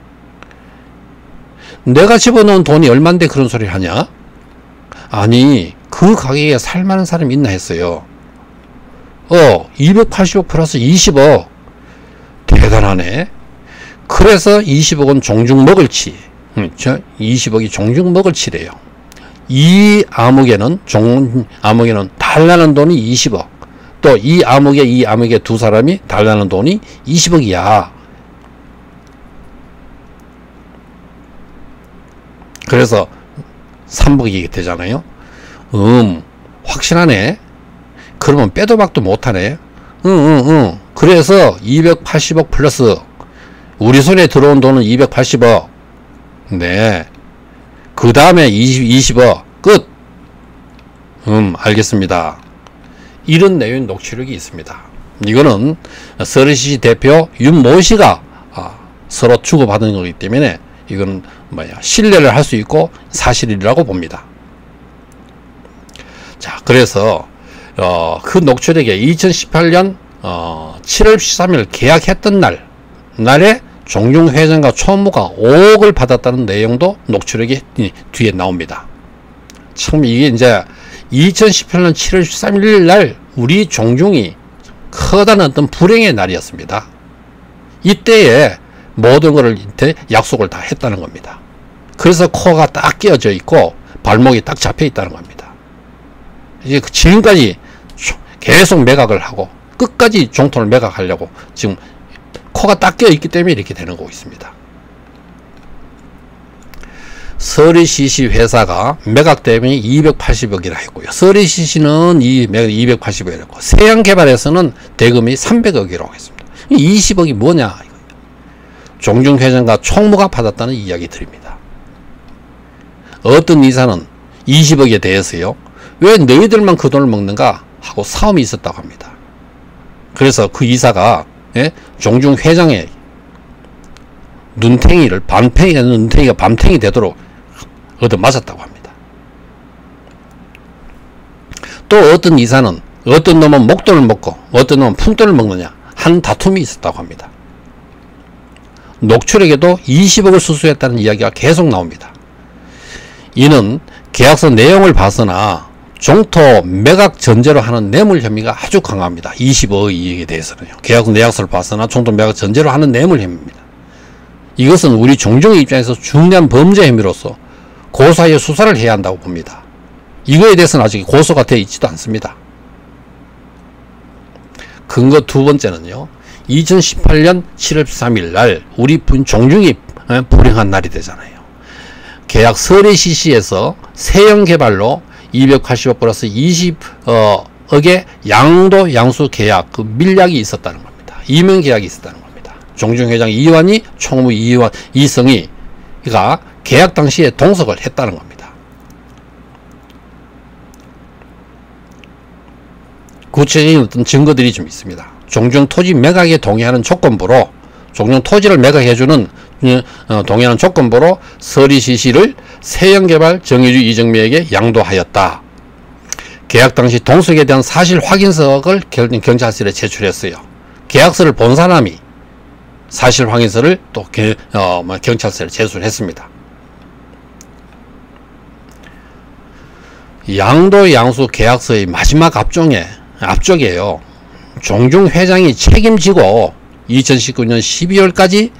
내가 집어넣은 돈이 얼만데 그런 소리를 하냐? 아니 그 가격에 살만한 사람이 있나 했어요. 280억 플러스 20억 대단하네. 그래서 20억은 종중 먹을 치 20억이 종중 먹을 치래요. 이 암흑에는 암흑에는 달라는 돈이 20억 또 이 암흑에 두 사람이 달라는 돈이 20억이야. 그래서 3억이 되잖아요. 확실하네. 그러면 빼도 박도 못하네. 그래서 280억 플러스 우리 손에 들어온 돈은 280억. 네. 그 다음에 20억 끝. 알겠습니다. 이런 내용의 녹취록이 있습니다. 이거는 서리CC 대표 윤모 씨가 서로 주고받은 거기 때문에 이건 신뢰를 할 수 있고 사실이라고 봅니다. 자, 그래서 그 녹취록에 2018년 7월 13일 계약했던 날에 종중 회장과 총무가 5억을 받았다는 내용도 녹취록이 뒤에 나옵니다. 참 이게 이제 2018년 7월 13일 날 우리 종중이 커다란 어떤 불행의 날이었습니다. 이때에 모든 것을 약속을 다 했다는 겁니다. 그래서 코가 딱 끼어져 있고 발목이 딱 잡혀 있다는 겁니다. 이제 지금까지 계속 매각을 하고 끝까지 종토를 매각하려고 지금 코가 딱 끼어 있기 때문에 이렇게 되는 거고 있습니다. 서리CC 회사가 매각 대금이 280억이라 했고요. 서리CC는 280억이라고 했고 세양개발에서는 대금이 300억이라고 했습니다. 20억이 뭐냐? 종중 회장과 총무가 받았다는 이야기 드립니다. 어떤 이사는 20억에 대해서요. 왜 너희들만 그 돈을 먹는가? 하고 싸움이 있었다고 합니다. 그래서 그 이사가 종중 회장의 눈탱이를 눈탱이가 밤탱이 되도록 얻어맞았다고 합니다. 또 어떤 이사는 어떤 놈은 목돈을 먹고 어떤 놈은 푼돈을 먹느냐 한 다툼이 있었다고 합니다. 녹취록에도 20억을 수수했다는 이야기가 계속 나옵니다. 이는 계약서 내용을 봐서나 종토 매각 전제로 하는 뇌물 혐의가 아주 강합니다. 20억의 이익에 대해서는요. 계약서 내역서를 봐서나 종토 매각 전제로 하는 뇌물 혐의입니다. 이것은 우리 종중의 입장에서 중대한 범죄 혐의로서 고사에 수사를 해야 한다고 봅니다. 이거에 대해서는 아직 고소가 되어 있지도 않습니다. 근거 두 번째는요. 2018년 7월 13일 날 우리 종중이 불행한 날이 되잖아요. 계약 서리CC에서 세형개발로 280억 플러스 20억의 양도 양수 계약 그 밀약이 있었다는 겁니다. 이명 계약이 있었다는 겁니다. 종중회장 이완이 총무 이성이가 계약 당시에 동석을 했다는 겁니다. 구체적인 어떤 증거들이 좀 있습니다. 종중 토지 매각에 동의하는 조건부로 종중 토지를 매각해주는 동의하는 조건부로 서리CC를 세형개발 정유주 이정미에게 양도하였다. 계약 당시 동석에 대한 사실 확인서를 경찰서에 제출했어요. 계약서를 본 사람이 사실 확인서를 또 경찰서에 제출했습니다. 양도 양수 계약서의 마지막 앞쪽이에요. 종중 회장이 책임지고 2019년 12월까지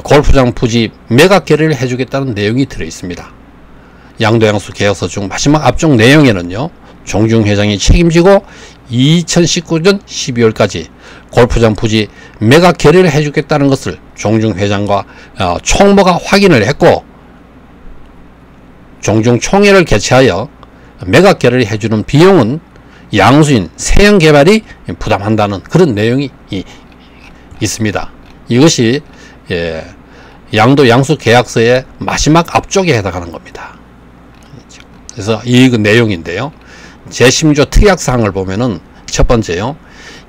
골프장 부지 매각 결의를 해주겠다는 내용이 들어있습니다. 양도양수 계약서 중 마지막 앞쪽 내용에는요, 종중 회장이 책임지고 2019년 12월까지 골프장 부지 매각 결의를 해주겠다는 것을 종중 회장과 총무가 확인을 했고, 종중 총회를 개최하여 매각 결의를 해주는 비용은 양수인 세영개발이 부담한다는 그런 내용이 있습니다. 이것이 양도 양수 계약서의 마지막 앞쪽에 해당하는 겁니다. 그래서 이 내용인데요, 제16조 특약사항을 보면은 첫 번째요,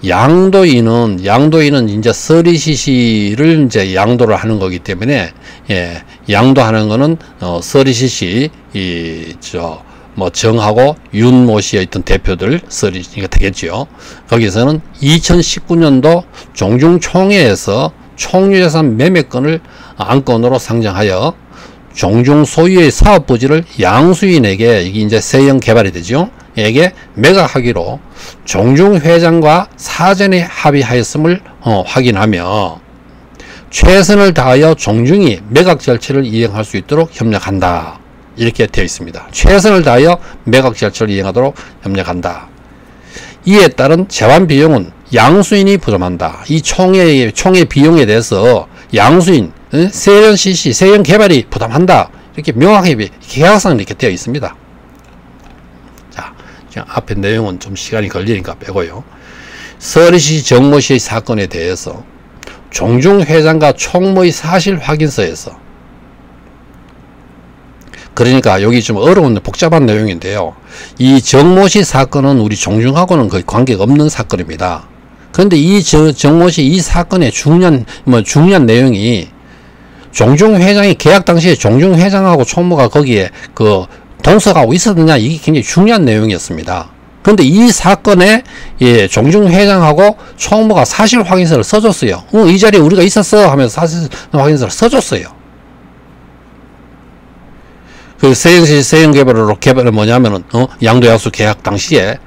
양도인은 이제 서리시시를 이제 양도를 하는 거기 때문에, 양도하는 거는 서리시시 정하고 윤모 씨의 있던 대표들 서리시가 되겠지요. 거기서는 2019년도 종중총회에서 총유재산 매매권을 안건으로 상정하여 종중 소유의 사업 부지를 양수인에게, 이게 이제 세형 개발이 되죠, 에게 매각하기로 종중 회장과 사전에 합의하였음을 확인하며 최선을 다하여 종중이 매각 절차를 이행할 수 있도록 협력한다. 이렇게 되어 있습니다. 최선을 다하여 매각 절차를 이행하도록 협력한다. 이에 따른 재환 비용은 양수인이 부담한다. 이 총회 비용에 대해서 양수인, 세연CC, 세연개발이 부담한다. 이렇게 명확히 계약상에 이렇게 되어 있습니다. 자, 앞에 내용은 좀 시간이 걸리니까 빼고요. 서리시 정모시의 사건에 대해서 종중회장과 총무의 사실 확인서에서, 그러니까 여기 좀 어려운 복잡한 내용인데요, 이 정모시 사건은 우리 종중하고는 거의 관계가 없는 사건입니다. 그런데 이 정모시 이 사건의 중요한 내용이, 종중회장이 계약 당시에 종중회장하고 총무가 거기에 동석하고 있었느냐, 이게 굉장히 중요한 내용이었습니다. 그런데 이 사건에 종중회장하고 총무가 사실 확인서를 써줬어요. 이 자리에 우리가 있었어 하면서 사실 확인서를 써줬어요. 그 세형개발으로 개발은 뭐냐면은 양도약수 계약 당시에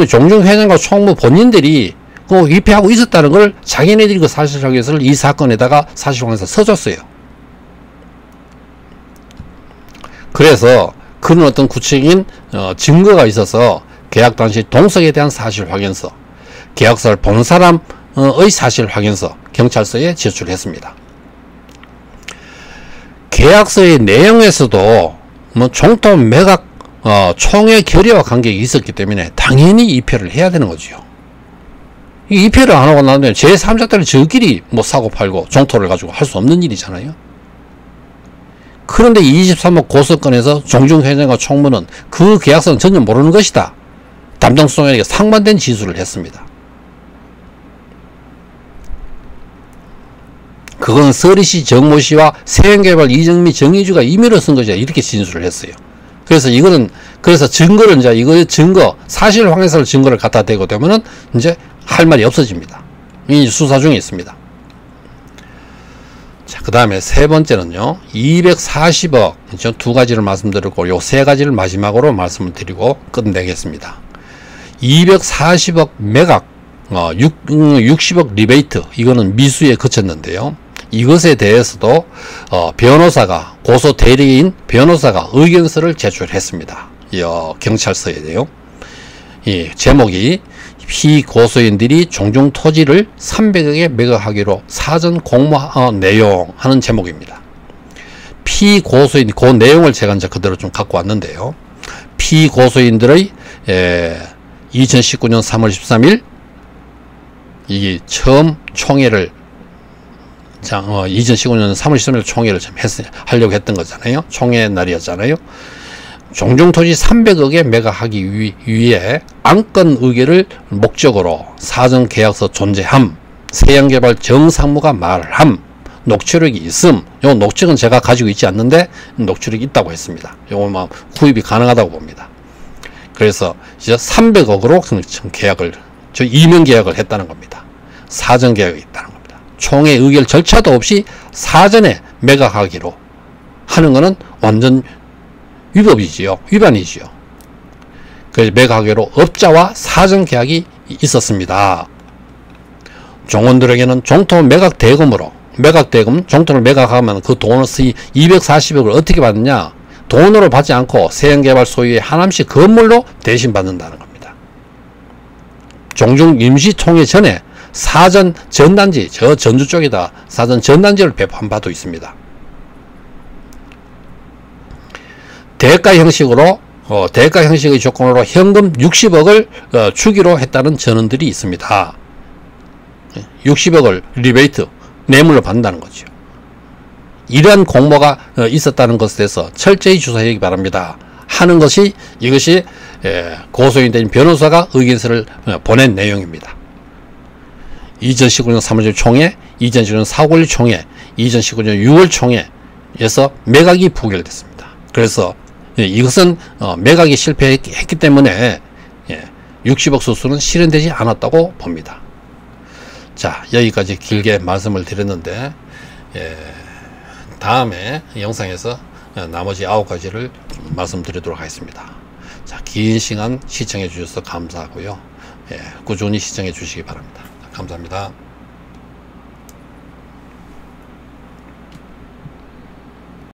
종중회장과 총무 본인들이 위패하고 있었다는 걸 자기네들이 그 사실 확인서를 이 사건에다가 사실 확인서 써줬어요. 그래서 그런 어떤 구체적인 증거가 있어서 계약 당시 동석에 대한 사실 확인서, 계약서를 본 사람의 사실 확인서 경찰서에 제출했습니다. 계약서의 내용에서도 종토 매각 총회 결의와 관계가 있었기 때문에 당연히 입회를 해야 되는 거죠. 이 입회를 안 하고 나면 제3자들이 저끼리 사고 팔고 종토를 가지고 할 수 없는 일이잖아요. 그런데 23억 고소건에서 종중회장과 총무는 그 계약서는 전혀 모르는 것이다. 담당수장에게 상반된 지수를 했습니다. 그건 서리시 정모시와 세형개발 이정미 정의주가 임의로 쓴 거죠. 이렇게 진술을 했어요. 그래서 증거를 이제 이거의 사실 확인서 증거를 갖다 대고 되면은 이제 할 말이 없어집니다. 이 수사 중에 있습니다. 자, 그 다음에 세 번째는요, 240억, 두 가지를 말씀드렸고, 요 세 가지를 마지막으로 말씀을 드리고 끝내겠습니다. 240억 매각, 60억 리베이트, 이거는 미수에 그쳤는데요. 이것에 대해서도 변호사가, 고소 대리인 변호사가 의견서를 제출했습니다. 경찰서에요. 이 제목이 피고소인들이 종중 토지를 300억에 매각하기로 사전 공모 내용 하는 제목입니다. 피고소인, 그 내용을 제가 이제 그대로 좀 갖고 왔는데요. 피고소인들의 2019년 3월 13일 이게 처음 총회를 2019년 3월 13일 총회를 좀 하려고 했던 거잖아요. 총회 날이었잖아요. 종중토지 300억에 매각하기 위해 안건 의결을 목적으로 사전계약서 존재함, 세양개발 정상무가 말함, 녹취록이 있음. 요 녹취록은 제가 가지고 있지 않는데 녹취록이 있다고 했습니다. 요거 구입이 가능하다고 봅니다. 그래서 이제 300억으로 계약을, 이명 계약을 했다는 겁니다. 사전 계약이 있다는 겁니다. 총회 의결 절차도 없이 사전에 매각하기로 하는 것은 완전 위법이지요. 위반이지요. 그래서 매각하기로 업자와 사전 계약이 있었습니다. 종원들에게는 종토 매각 대금으로 종토를 매각하면 그 돈을 240억을 어떻게 받느냐? 돈으로 받지 않고 세연개발 소유의 하남시 건물로 대신 받는다는 겁니다. 종중 임시총회 전에 사전 전단지, 저 전주 쪽에다 사전 전단지를 배포한 바도 있습니다. 대가 형식의 조건으로 현금 60억을 주기로 했다는 전언들이 있습니다. 60억을 리베이트, 뇌물로 받는다는 거죠. 이러한 공모가 있었다는 것에 대해서 철저히 조사하기 바랍니다. 하는 것이 이것이 고소인이 된 변호사가 의견서를 보낸 내용입니다. 2019년 3월 총회, 2019년 4월 총회, 2019년 6월 총회에서 매각이 부결됐습니다. 그래서 이것은 매각이 실패했기 때문에 60억 수수는 실현되지 않았다고 봅니다. 자, 여기까지 길게 말씀을 드렸는데 다음에 영상에서 나머지 9가지를 말씀드리도록 하겠습니다. 자, 긴 시간 시청해 주셔서 감사하고요. 꾸준히 시청해 주시기 바랍니다. 감사합니다.